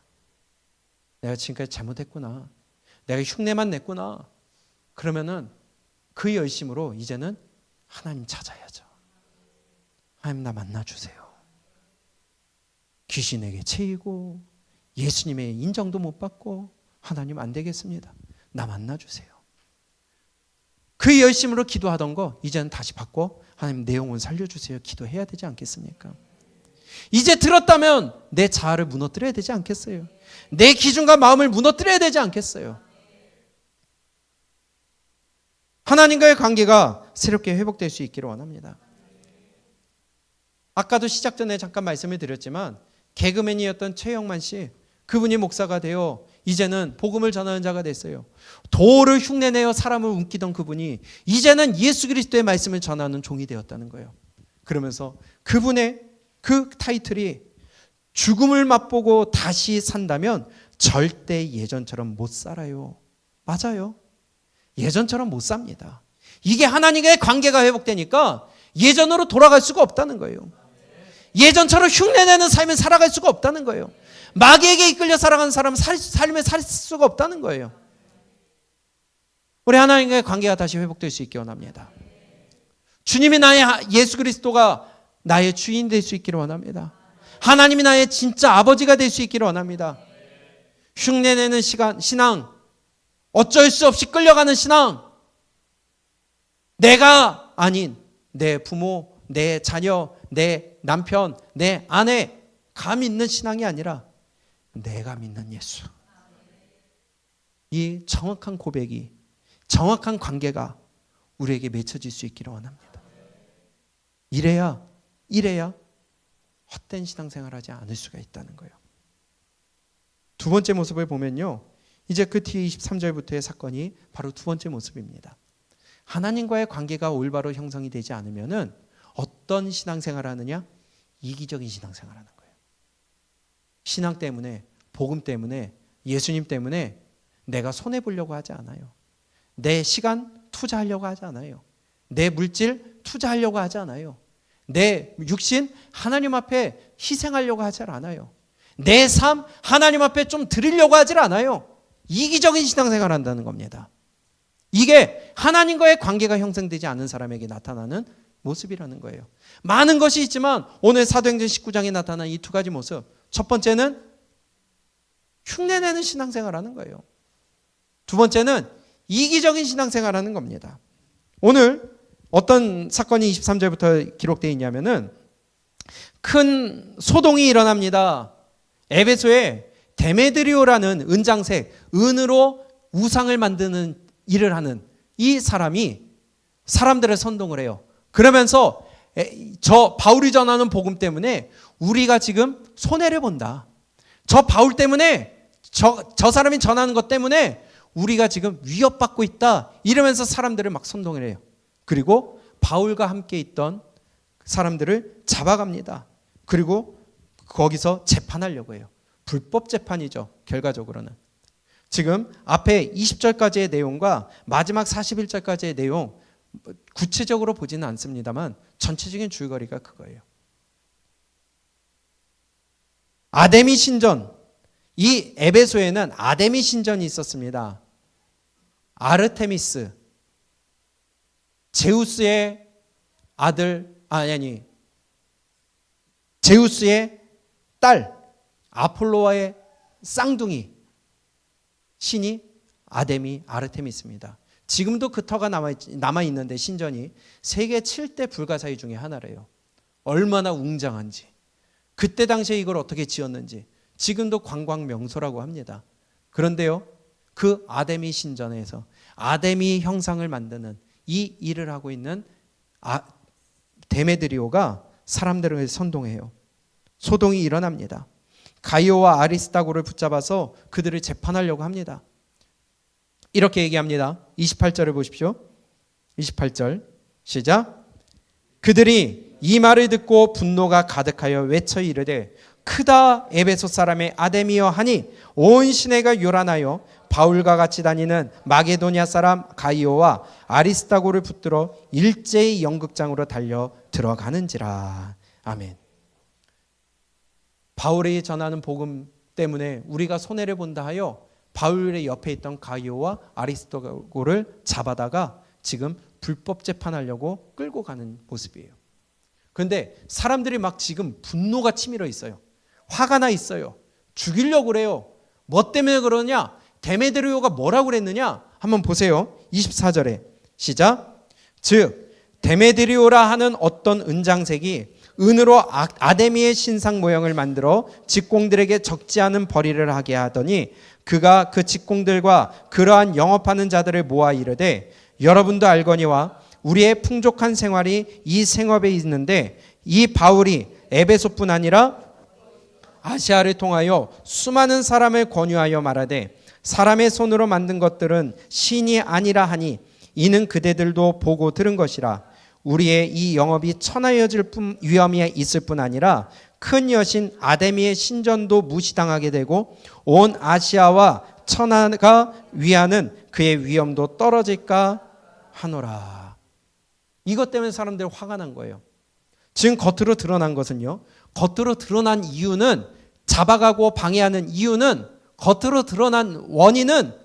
Speaker 1: 내가 지금까지 잘못했구나. 내가 흉내만 냈구나. 그러면은 그 열심으로 이제는 하나님 찾아야죠. 하나님 나 만나주세요. 귀신에게 채이고 예수님의 인정도 못 받고 하나님 안 되겠습니다. 나 만나주세요. 그 열심으로 기도하던 거 이제는 다시 바꿔 하나님 내 영혼 살려주세요. 기도해야 되지 않겠습니까? 이제 들었다면 내 자아를 무너뜨려야 되지 않겠어요? 내 기준과 마음을 무너뜨려야 되지 않겠어요? 하나님과의 관계가 새롭게 회복될 수 있기를 원합니다. 아까도 시작 전에 잠깐 말씀을 드렸지만 개그맨이었던 최영만 씨, 그분이 목사가 되어 이제는 복음을 전하는 자가 됐어요. 도를 흉내내어 사람을 웃기던 그분이 이제는 예수 그리스도의 말씀을 전하는 종이 되었다는 거예요. 그러면서 그분의 그 타이틀이 죽음을 맛보고 다시 산다면 절대 예전처럼 못 살아요. 맞아요. 예전처럼 못 삽니다. 이게 하나님과의 관계가 회복되니까 예전으로 돌아갈 수가 없다는 거예요. 예전처럼 흉내내는 삶을 살아갈 수가 없다는 거예요. 마귀에게 이끌려 살아가는 사람은 삶을 살 수가 없다는 거예요. 우리 하나님과의 관계가 다시 회복될 수 있기 원합니다. 주님이 예수 그리스도가 나의 주인 될 수 있기를 원합니다. 하나님이 나의 진짜 아버지가 될 수 있기를 원합니다. 흉내내는 신앙, 어쩔 수 없이 끌려가는 신앙, 내가 아닌 내 부모, 내 자녀, 내 남편, 내 아내가 믿는 신앙이 아니라 내가 믿는 예수. 이 정확한 고백이, 정확한 관계가 우리에게 맺혀질 수 있기를 원합니다. 이래야 헛된 신앙생활하지 않을 수가 있다는 거예요. 두 번째 모습을 보면요, 이제 그 뒤에 23절부터의 사건이 바로 두 번째 모습입니다. 하나님과의 관계가 올바로 형성이 되지 않으면은 어떤 신앙생활을 하느냐? 이기적인 신앙생활을 하는 거예요. 신앙 때문에, 복음 때문에, 예수님 때문에 내가 손해보려고 하지 않아요. 내 시간 투자하려고 하지 않아요. 내 물질 투자하려고 하지 않아요. 내 육신 하나님 앞에 희생하려고 하지 않아요. 내 삶 하나님 앞에 좀 드리려고 하지 않아요. 이기적인 신앙생활을 한다는 겁니다. 이게 하나님과의 관계가 형성되지 않은 사람에게 나타나는 모습이라는 거예요. 많은 것이 있지만 오늘 사도행전 19장에 나타난 이 두 가지 모습, 첫 번째는 흉내내는 신앙생활하는 거예요. 두 번째는 이기적인 신앙생활하는 겁니다. 오늘 어떤 사건이 23절부터 기록되어 있냐면은 큰 소동이 일어납니다. 에베소에 데메드리오라는 은장색, 은으로 우상을 만드는 일을 하는 이 사람이 사람들을 선동을 해요. 그러면서 저 바울이 전하는 복음 때문에 우리가 지금 손해를 본다. 저 바울 때문에 저 사람이 전하는 것 때문에 우리가 지금 위협받고 있다. 이러면서 사람들을 막 선동을 해요. 그리고 바울과 함께 있던 사람들을 잡아갑니다. 그리고 거기서 재판하려고 해요. 불법 재판이죠. 결과적으로는. 지금 앞에 20절까지의 내용과 마지막 41절까지의 내용 구체적으로 보지는 않습니다만 전체적인 줄거리가 그거예요. 아데미 신전, 이 에베소에는 아데미 신전이 있었습니다. 아르테미스, 제우스의 아들, 제우스의 딸, 아폴로와의 쌍둥이 신이 아데미, 아르테미스입니다. 지금도 그 터가 남아있는데 신전이 세계 7대 불가사의 중에 하나래요. 얼마나 웅장한지, 그때 당시에 이걸 어떻게 지었는지 지금도 관광 명소라고 합니다. 그런데요, 그 아데미 신전에서 아데미 형상을 만드는 이 일을 하고 있는 데메드리오가 사람들을 선동해요. 소동이 일어납니다. 가이오와 아리스타고를 붙잡아서 그들을 재판하려고 합니다. 이렇게 얘기합니다. 28절을 보십시오. 28절 시작. 그들이 이 말을 듣고 분노가 가득하여 외쳐 이르되 크다 에베소 사람의 아데미여 하니 온 시내가 요란하여 바울과 같이 다니는 마게도냐 사람 가이오와 아리스타고를 붙들어 일제히 연극장으로 달려 들어가는지라. 아멘. 바울이 전하는 복음 때문에 우리가 손해를 본다 하여 바울의 옆에 있던 가이오와 아리스타고를 잡아다가 지금 불법 재판하려고 끌고 가는 모습이에요. 그런데 사람들이 막 지금 분노가 치밀어 있어요. 화가 나 있어요. 죽이려고 그래요. 뭐 때문에 그러냐? 데메드리오가 뭐라고 그랬느냐? 한번 보세요. 24절에 시작. 즉 데메드리오라 하는 어떤 은장색이 은으로 아데미의 신상 모형을 만들어 직공들에게 적지 않은 벌이를 하게 하더니 그가 그 직공들과 그러한 영업하는 자들을 모아 이르되 여러분도 알거니와 우리의 풍족한 생활이 이 생업에 있는데 이 바울이 에베소뿐 아니라 아시아를 통하여 수많은 사람을 권유하여 말하되 사람의 손으로 만든 것들은 신이 아니라 하니 이는 그대들도 보고 들은 것이라. 우리의 이 영업이 천하여질 위험이 있을 뿐 아니라 큰 여신 아데미의 신전도 무시당하게 되고 온 아시아와 천하가 위하는 그의 위엄도 떨어질까 하노라. 이것 때문에 사람들이 화가 난 거예요. 지금 겉으로 드러난 것은요. 겉으로 드러난 이유는, 잡아가고 방해하는 이유는, 겉으로 드러난 원인은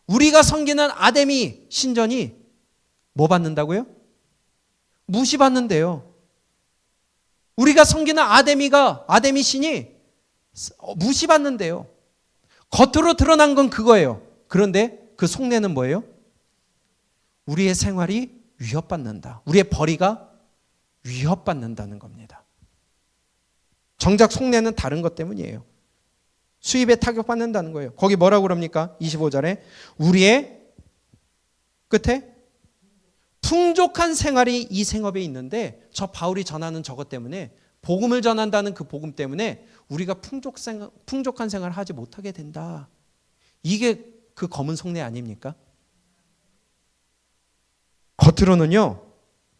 Speaker 1: 우리가 섬기는 아데미 신전이 뭐 받는다고요? 무시받는데요. 우리가 섬기는 아데미 신이 무시받는데요. 겉으로 드러난 건 그거예요. 그런데 그 속내는 뭐예요? 우리의 생활이 위협받는다. 우리의 벌이가 위협받는다는 겁니다. 정작 속내는 다른 것 때문이에요. 수입에 타격받는다는 거예요. 거기 뭐라고 그럽니까? 25절에 우리의 끝에 풍족한 생활이 이 생업에 있는데, 저 바울이 전하는 저것 때문에, 복음을 전한다는 그 복음 때문에 우리가 풍족한 생활을 하지 못하게 된다. 이게 그 검은 속내 아닙니까? 겉으로는요,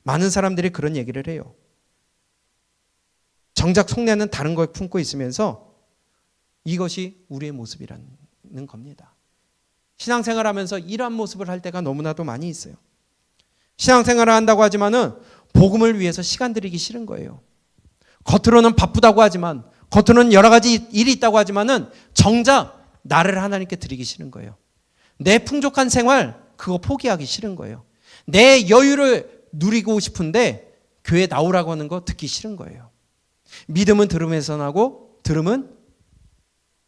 Speaker 1: 많은 사람들이 그런 얘기를 해요. 정작 속내는 다른 걸 품고 있으면서 이것이 우리의 모습이라는 겁니다. 신앙생활하면서 이러한 모습을 할 때가 너무나도 많이 있어요. 신앙생활을 한다고 하지만은 복음을 위해서 시간 들이기 싫은 거예요. 겉으로는 바쁘다고 하지만, 겉으로는 여러 가지 일이 있다고 하지만은 정작 나를 하나님께 드리기 싫은 거예요. 내 풍족한 생활, 그거 포기하기 싫은 거예요. 내 여유를 누리고 싶은데 교회 나오라고 하는 거 듣기 싫은 거예요. 믿음은 들음에서 나고, 들음은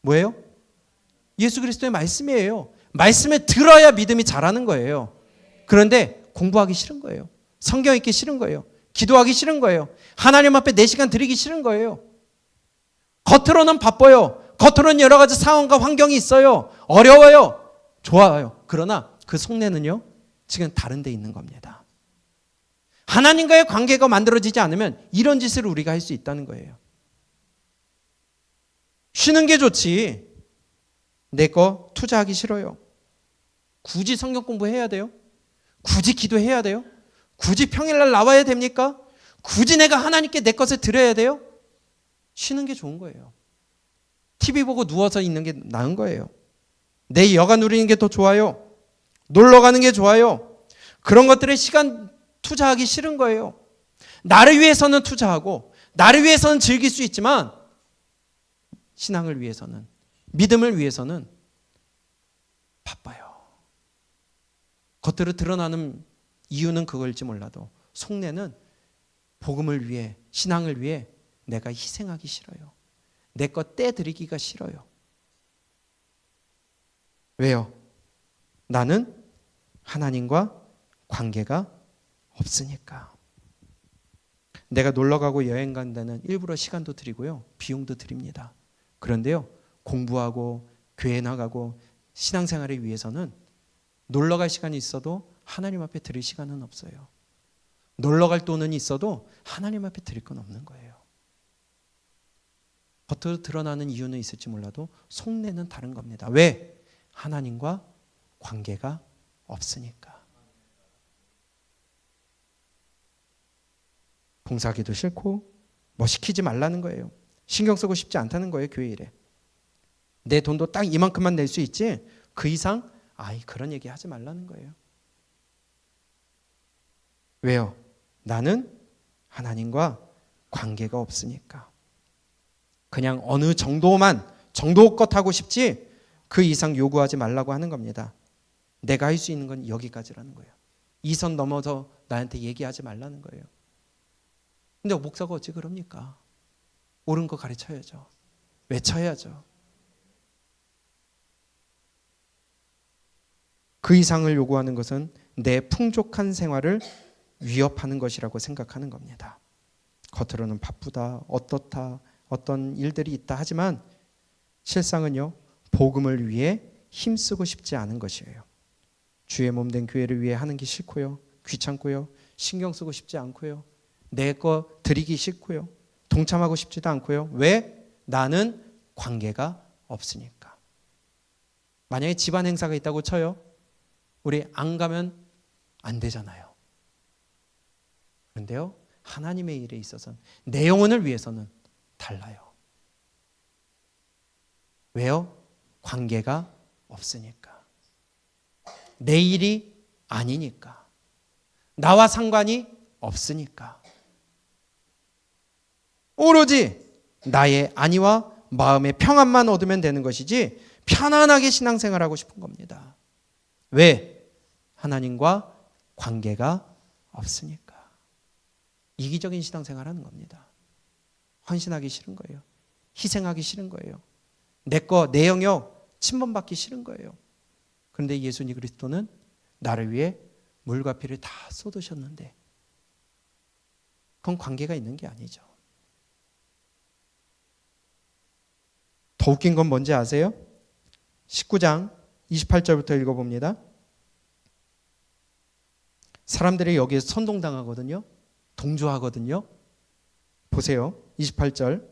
Speaker 1: 뭐예요? 예수 그리스도의 말씀이에요. 말씀을 들어야 믿음이 자라는 거예요. 그런데 공부하기 싫은 거예요. 성경 읽기 싫은 거예요. 기도하기 싫은 거예요. 하나님 앞에 내 시간 드리기 싫은 거예요. 겉으로는 바빠요. 겉으로는 여러 가지 상황과 환경이 있어요. 어려워요. 좋아요. 그러나 그 속내는요, 지금 다른 데 있는 겁니다. 하나님과의 관계가 만들어지지 않으면 이런 짓을 우리가 할 수 있다는 거예요. 쉬는 게 좋지. 내 거 투자하기 싫어요. 굳이 성경 공부해야 돼요? 굳이 기도해야 돼요? 굳이 평일날 나와야 됩니까? 굳이 내가 하나님께 내 것을 드려야 돼요? 쉬는 게 좋은 거예요. TV 보고 누워서 있는 게 나은 거예요. 내 여가 누리는 게 더 좋아요. 놀러 가는 게 좋아요. 그런 것들에 시간 투자하기 싫은 거예요. 나를 위해서는 투자하고, 나를 위해서는 즐길 수 있지만, 신앙을 위해서는, 믿음을 위해서는 바빠요. 겉으로 드러나는 이유는 그걸지 몰라도 속내는 복음을 위해, 신앙을 위해 내가 희생하기 싫어요. 내 것 떼드리기가 싫어요. 왜요? 나는 하나님과 관계가 없으니까. 내가 놀러 가고 여행 간 데는 일부러 시간도 드리고요, 비용도 드립니다. 그런데요, 공부하고 교회 나가고 신앙생활을 위해서는 놀러 갈 시간이 있어도 하나님 앞에 드릴 시간은 없어요. 놀러 갈 돈은 있어도 하나님 앞에 드릴 건 없는 거예요. 겉으로 드러나는 이유는 있을지 몰라도 속내는 다른 겁니다. 왜? 하나님과 관계가 없으니까. 봉사하기도 싫고 뭐 시키지 말라는 거예요. 신경 쓰고 싶지 않다는 거예요. 교회 일에. 내 돈도 딱 이만큼만 낼 수 있지 그 이상 그런 얘기 하지 말라는 거예요. 왜요? 나는 하나님과 관계가 없으니까. 그냥 어느 정도껏 하고 싶지 그 이상 요구하지 말라고 하는 겁니다. 내가 할 수 있는 건 여기까지라는 거예요. 이 선 넘어서 나한테 얘기하지 말라는 거예요. 근데 목사가 어찌 그럽니까? 옳은 거 가르쳐야죠. 외쳐야죠. 그 이상을 요구하는 것은 내 풍족한 생활을 위협하는 것이라고 생각하는 겁니다. 겉으로는 바쁘다, 어떻다, 어떤 일들이 있다 하지만 실상은요, 복음을 위해 힘쓰고 싶지 않은 것이에요. 주의 몸된 교회를 위해 하는 게 싫고요, 귀찮고요, 신경 쓰고 싶지 않고요, 내 거 드리기 싫고요, 동참하고 싶지도 않고요. 왜? 나는 관계가 없으니까. 만약에 집안 행사가 있다고 쳐요. 우리 안 가면 안 되잖아요. 그런데요, 하나님의 일에 있어서는, 내 영혼을 위해서는 달라요. 왜요? 관계가 없으니까. 내 일이 아니니까. 나와 상관이 없으니까. 오로지 나의 안위와 마음의 평안만 얻으면 되는 것이지 편안하게 신앙생활하고 싶은 겁니다. 왜? 하나님과 관계가 없으니까. 이기적인 신앙생활하는 겁니다. 헌신하기 싫은 거예요. 희생하기 싫은 거예요. 내 영역 침범받기 싫은 거예요. 그런데 예수님 그리스도는 나를 위해 물과 피를 다 쏟으셨는데 그건 관계가 있는 게 아니죠. 더 웃긴 건 뭔지 아세요? 19장 28절부터 읽어봅니다. 사람들이 여기에 선동당하거든요. 동조하거든요. 보세요. 28절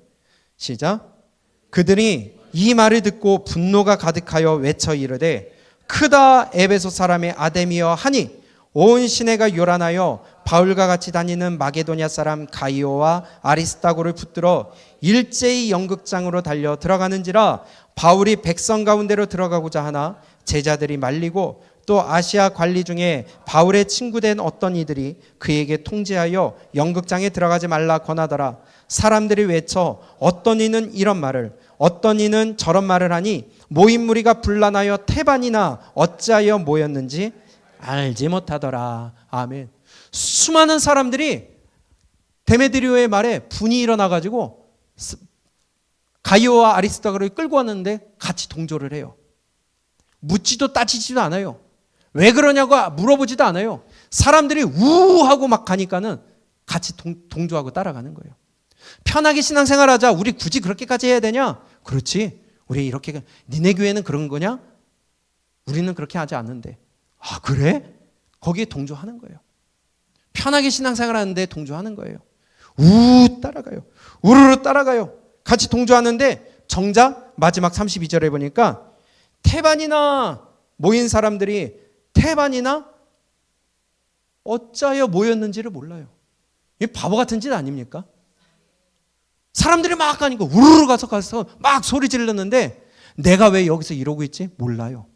Speaker 1: 시작. 그들이 이 말을 듣고 분노가 가득하여 외쳐 이르되 크다 에베소 사람의 아데미여 하니 온 시내가 요란하여 바울과 같이 다니는 마게도냐 사람 가이오와 아리스다고를 붙들어 일제히 연극장으로 달려 들어가는지라. 바울이 백성 가운데로 들어가고자 하나 제자들이 말리고 또 아시아 관리 중에 바울의 친구된 어떤 이들이 그에게 통제하여 연극장에 들어가지 말라 권하더라. 사람들이 외쳐 어떤 이는 이런 말을 어떤 이는 저런 말을 하니 모인 무리가 분란하여 태반이나 어찌하여 모였는지 알지 못하더라. 아멘. 수많은 사람들이 데메드리오의 말에 분이 일어나가지고 가이오와 아리스다고를 끌고 왔는데 같이 동조를 해요. 묻지도 따지지도 않아요. 왜 그러냐고 물어보지도 않아요. 사람들이 우하고 막 가니까는 같이 동조하고 따라가는 거예요. 편하게 신앙생활하자. 우리 굳이 그렇게까지 해야 되냐? 그렇지. 우리 이렇게 니네 교회는 그런 거냐? 우리는 그렇게 하지 않는데. 아 그래? 거기에 동조하는 거예요. 편하게 신앙생활하는데 동조하는 거예요. 따라가요. 우르르 따라가요. 같이 동조하는데 정작 마지막 32절에 보니까 태반이나 모인 사람들이 태반이나 어찌하여 모였는지를 몰라요. 이 바보 같은 짓 아닙니까? 사람들이 막 가니까 우르르 가서 막 소리 질렀는데 내가 왜 여기서 이러고 있지? 몰라요.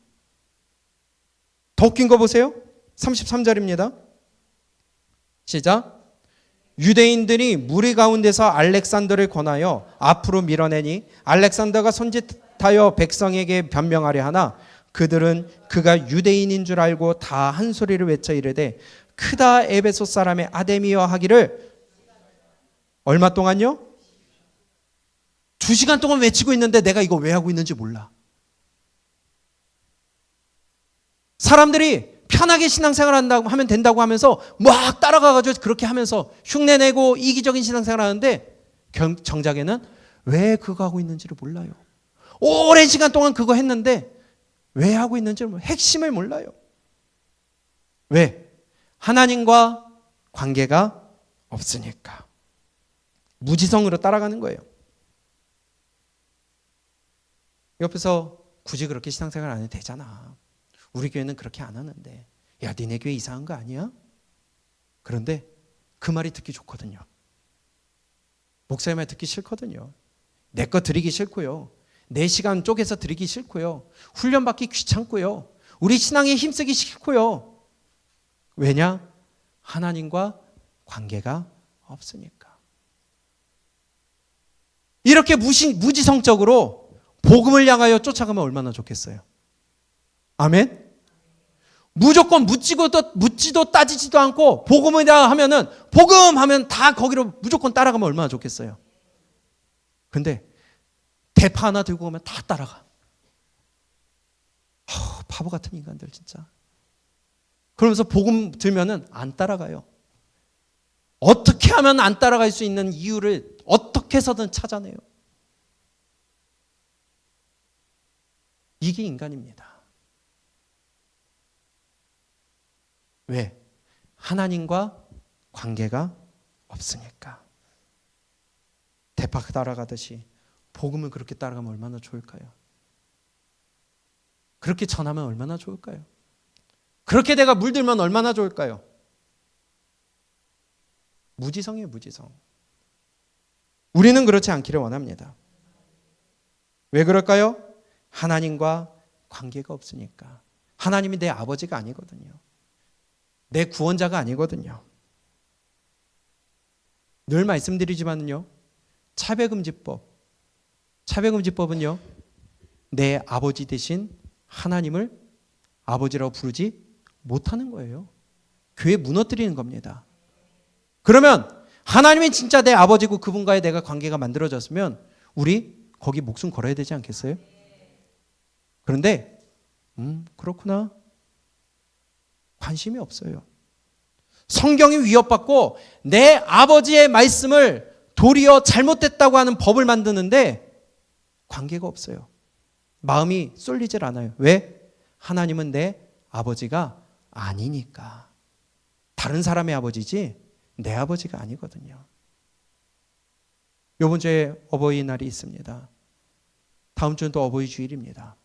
Speaker 1: 더 웃긴 거 보세요. 33절입니다. 시작. 유대인들이 무리 가운데서 알렉산더를 권하여 앞으로 밀어내니 알렉산더가 손짓하여 백성에게 변명하려 하나 그들은 그가 유대인인 줄 알고 다 한 소리를 외쳐 이르되 크다 에베소 사람의 아데미여 하기를 얼마 동안요? 2시간 동안 외치고 있는데 내가 이거 왜 하고 있는지 몰라. 사람들이 편하게 신앙생활 한다고 하면 된다고 하면서 막 따라가가지고 그렇게 하면서 흉내내고 이기적인 신앙생활 하는데 정작에는 왜 그거 하고 있는지를 몰라요. 오랜 시간 동안 그거 했는데 왜 하고 있는지 핵심을 몰라요. 왜? 하나님과 관계가 없으니까. 무지성으로 따라가는 거예요. 옆에서 굳이 그렇게 신앙생활 안 해도 되잖아. 우리 교회는 그렇게 안 하는데. 야, 니네 교회 이상한 거 아니야? 그런데 그 말이 듣기 좋거든요. 목사의 말 듣기 싫거든요. 내 거 드리기 싫고요. 내 시간 쪼개서 드리기 싫고요. 훈련받기 귀찮고요. 우리 신앙에 힘쓰기 싫고요. 왜냐? 하나님과 관계가 없으니까. 이렇게 무지성적으로 복음을 향하여 쫓아가면 얼마나 좋겠어요. 아멘? 무조건 묻지도 따지지도 않고 복음이라 하면은 복음 하면 다 거기로 무조건 따라가면 얼마나 좋겠어요. 근데 대파 하나 들고 오면 다 따라가. 바보 같은 인간들 진짜. 그러면서 복음 들면은 안 따라가요. 어떻게 하면 안 따라갈 수 있는 이유를 어떻게 해서든 찾아내요. 이게 인간입니다. 왜? 하나님과 관계가 없으니까. 대파 따라가듯이 복음을 그렇게 따라가면 얼마나 좋을까요? 그렇게 전하면 얼마나 좋을까요? 그렇게 내가 물들면 얼마나 좋을까요? 무지성이에요, 무지성. 우리는 그렇지 않기를 원합니다. 왜 그럴까요? 하나님과 관계가 없으니까. 하나님이 내 아버지가 아니거든요. 내 구원자가 아니거든요. 늘 말씀드리지만요, 차별금지법은요, 내 아버지 대신 하나님을 아버지라고 부르지 못하는 거예요. 교회 무너뜨리는 겁니다. 그러면 하나님이 진짜 내 아버지고 그분과의 내가 관계가 만들어졌으면 우리 거기 목숨 걸어야 되지 않겠어요? 그런데 그렇구나. 관심이 없어요. 성경이 위협받고 내 아버지의 말씀을 도리어 잘못됐다고 하는 법을 만드는데 관계가 없어요. 마음이 쏠리질 않아요. 왜? 하나님은 내 아버지가 아니니까. 다른 사람의 아버지지 내 아버지가 아니거든요. 이번 주에 어버이날이 있습니다. 다음 주는 또 어버이 주일입니다.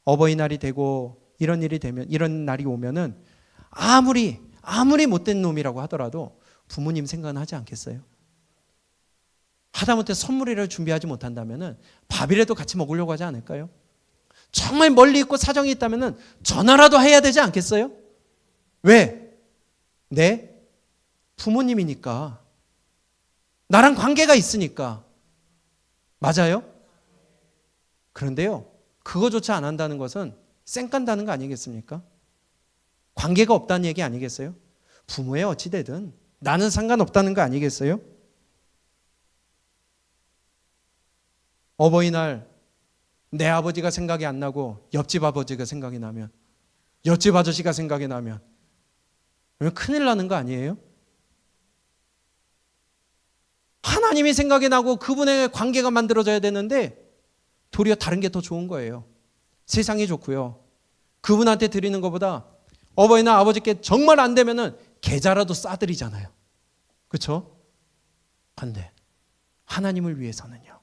Speaker 1: 어버이날이 되고 이런 일이 되면, 이런 날이 오면은 아무리 못된 놈이라고 하더라도 부모님 생각은 하지 않겠어요? 하다못해 선물이라도 준비하지 못한다면은 밥이라도 같이 먹으려고 하지 않을까요? 정말 멀리 있고 사정이 있다면은 전화라도 해야 되지 않겠어요? 왜? 내 부모님이니까. 나랑 관계가 있으니까. 맞아요? 그런데요, 그거조차 안 한다는 것은 쌩 깐다는 거 아니겠습니까? 관계가 없다는 얘기 아니겠어요? 부모에 어찌 되든 나는 상관없다는 거 아니겠어요? 어버이날 내 아버지가 생각이 안 나고 옆집 아버지가 생각이 나면, 옆집 아저씨가 생각이 나면 큰일 나는 거 아니에요? 하나님이 생각이 나고 그분의 관계가 만들어져야 되는데 도리어 다른 게 더 좋은 거예요. 세상이 좋고요. 그분한테 드리는 것보다 어버이날 아버지께 정말 안 되면은 계좌라도 싸드리잖아요. 그렇죠? 근데 하나님을 위해서는요,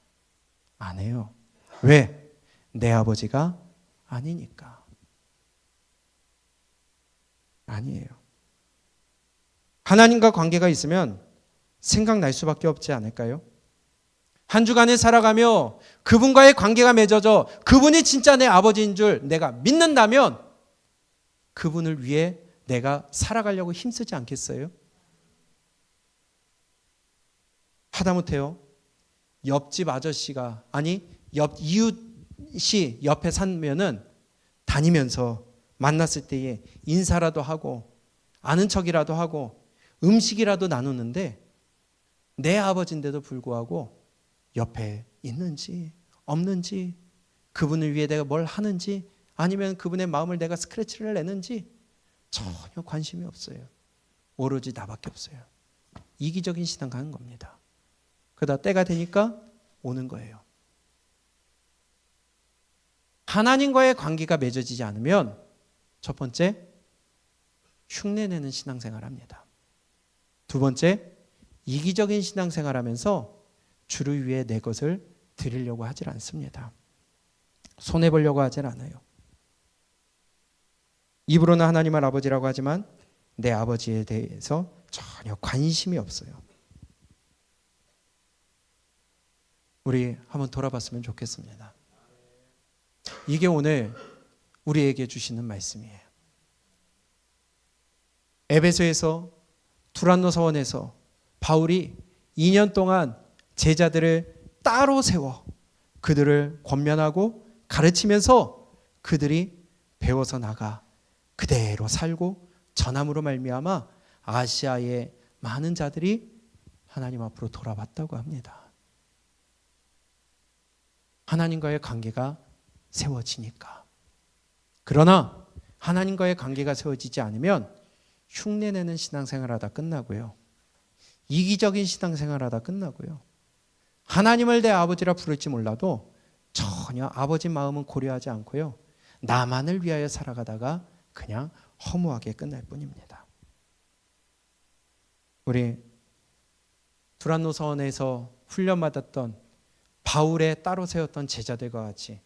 Speaker 1: 안 해요. 왜? 내 아버지가 아니니까. 아니에요. 하나님과 관계가 있으면 생각날 수밖에 없지 않을까요? 한 주간을 살아가며 그분과의 관계가 맺어져 그분이 진짜 내 아버지인 줄 내가 믿는다면 그분을 위해 내가 살아가려고 힘쓰지 않겠어요? 하다못해요, 옆집 아저씨가, 아니 옆 이웃이 옆에 살면은 다니면서 만났을 때에 인사라도 하고 아는 척이라도 하고 음식이라도 나누는데 내 아버지인데도 불구하고 옆에 있는지 없는지, 그분을 위해 내가 뭘 하는지, 아니면 그분의 마음을 내가 스크래치를 내는지 전혀 관심이 없어요. 오로지 나밖에 없어요. 이기적인 신앙 가는 겁니다. 그러다 때가 되니까 오는 거예요. 하나님과의 관계가 맺어지지 않으면 첫 번째, 흉내내는 신앙생활합니다. 두 번째, 이기적인 신앙생활하면서 주를 위해 내 것을 드리려고 하질 않습니다. 손해보려고 하질 않아요. 입으로는 하나님을 아버지라고 하지만 내 아버지에 대해서 전혀 관심이 없어요. 우리 한번 돌아봤으면 좋겠습니다. 이게 오늘 우리에게 주시는 말씀이에요. 에베소에서, 두란노 서원에서 바울이 2년 동안 제자들을 따로 세워 그들을 권면하고 가르치면서 그들이 배워서 나가 그대로 살고 전함으로 말미암아 아시아의 많은 자들이 하나님 앞으로 돌아왔다고 합니다. 하나님과의 관계가 세워지니까. 그러나 하나님과의 관계가 세워지지 않으면 흉내내는 신앙생활하다 끝나고요, 이기적인 신앙생활하다 끝나고요, 하나님을 내 아버지라 부를지 몰라도 전혀 아버지 마음은 고려하지 않고요, 나만을 위하여 살아가다가 그냥 허무하게 끝날 뿐입니다. 우리 두란노 서원에서 훈련받았던 바울의 따로 세웠던 제자들과 같이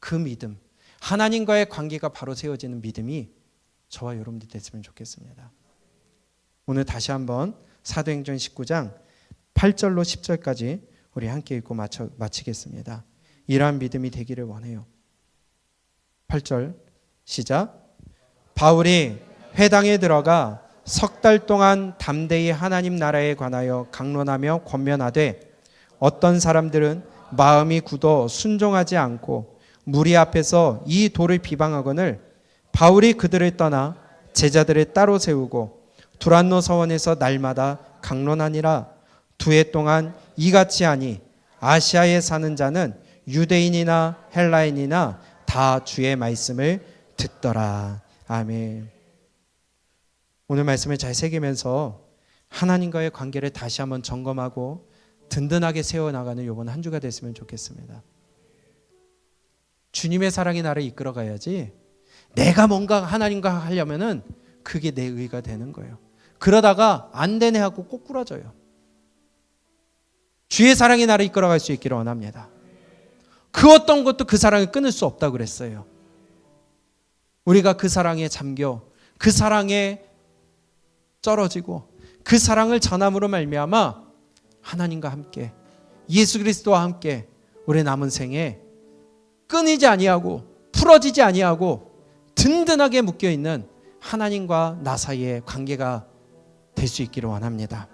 Speaker 1: 그 믿음, 하나님과의 관계가 바로 세워지는 믿음이 저와 여러분들 됐으면 좋겠습니다. 오늘 다시 한번 사도행전 19장 8절로 10절까지 우리 함께 읽고 마치겠습니다. 이러한 믿음이 되기를 원해요. 8절 시작. 바울이 회당에 들어가 석 달 동안 담대히 하나님 나라에 관하여 강론하며 권면하되 어떤 사람들은 마음이 굳어 순종하지 않고 무리 앞에서 이 돌을 비방하거늘 바울이 그들을 떠나 제자들을 따로 세우고 두란노 서원에서 날마다 강론하니라. 2해 동안 이같이 하니 아시아에 사는 자는 유대인이나 헬라인이나 다 주의 말씀을 듣더라. 아멘. 오늘 말씀을 잘 새기면서 하나님과의 관계를 다시 한번 점검하고 든든하게 세워나가는 이번 한 주가 됐으면 좋겠습니다. 주님의 사랑이 나를 이끌어가야지 내가 뭔가 하나님과 하려면은 그게 내 의가 되는 거예요. 그러다가 안 되네 하고 꼬꾸라져요. 주의 사랑이 나를 이끌어갈 수 있기를 원합니다. 그 어떤 것도 그 사랑을 끊을 수 없다고 그랬어요. 우리가 그 사랑에 잠겨 그 사랑에 쩔어지고 그 사랑을 전함으로 말미암아 하나님과 함께 예수 그리스도와 함께 우리 남은 생에 끊이지 아니하고 풀어지지 아니하고 든든하게 묶여있는 하나님과 나 사이의 관계가 될 수 있기를 원합니다.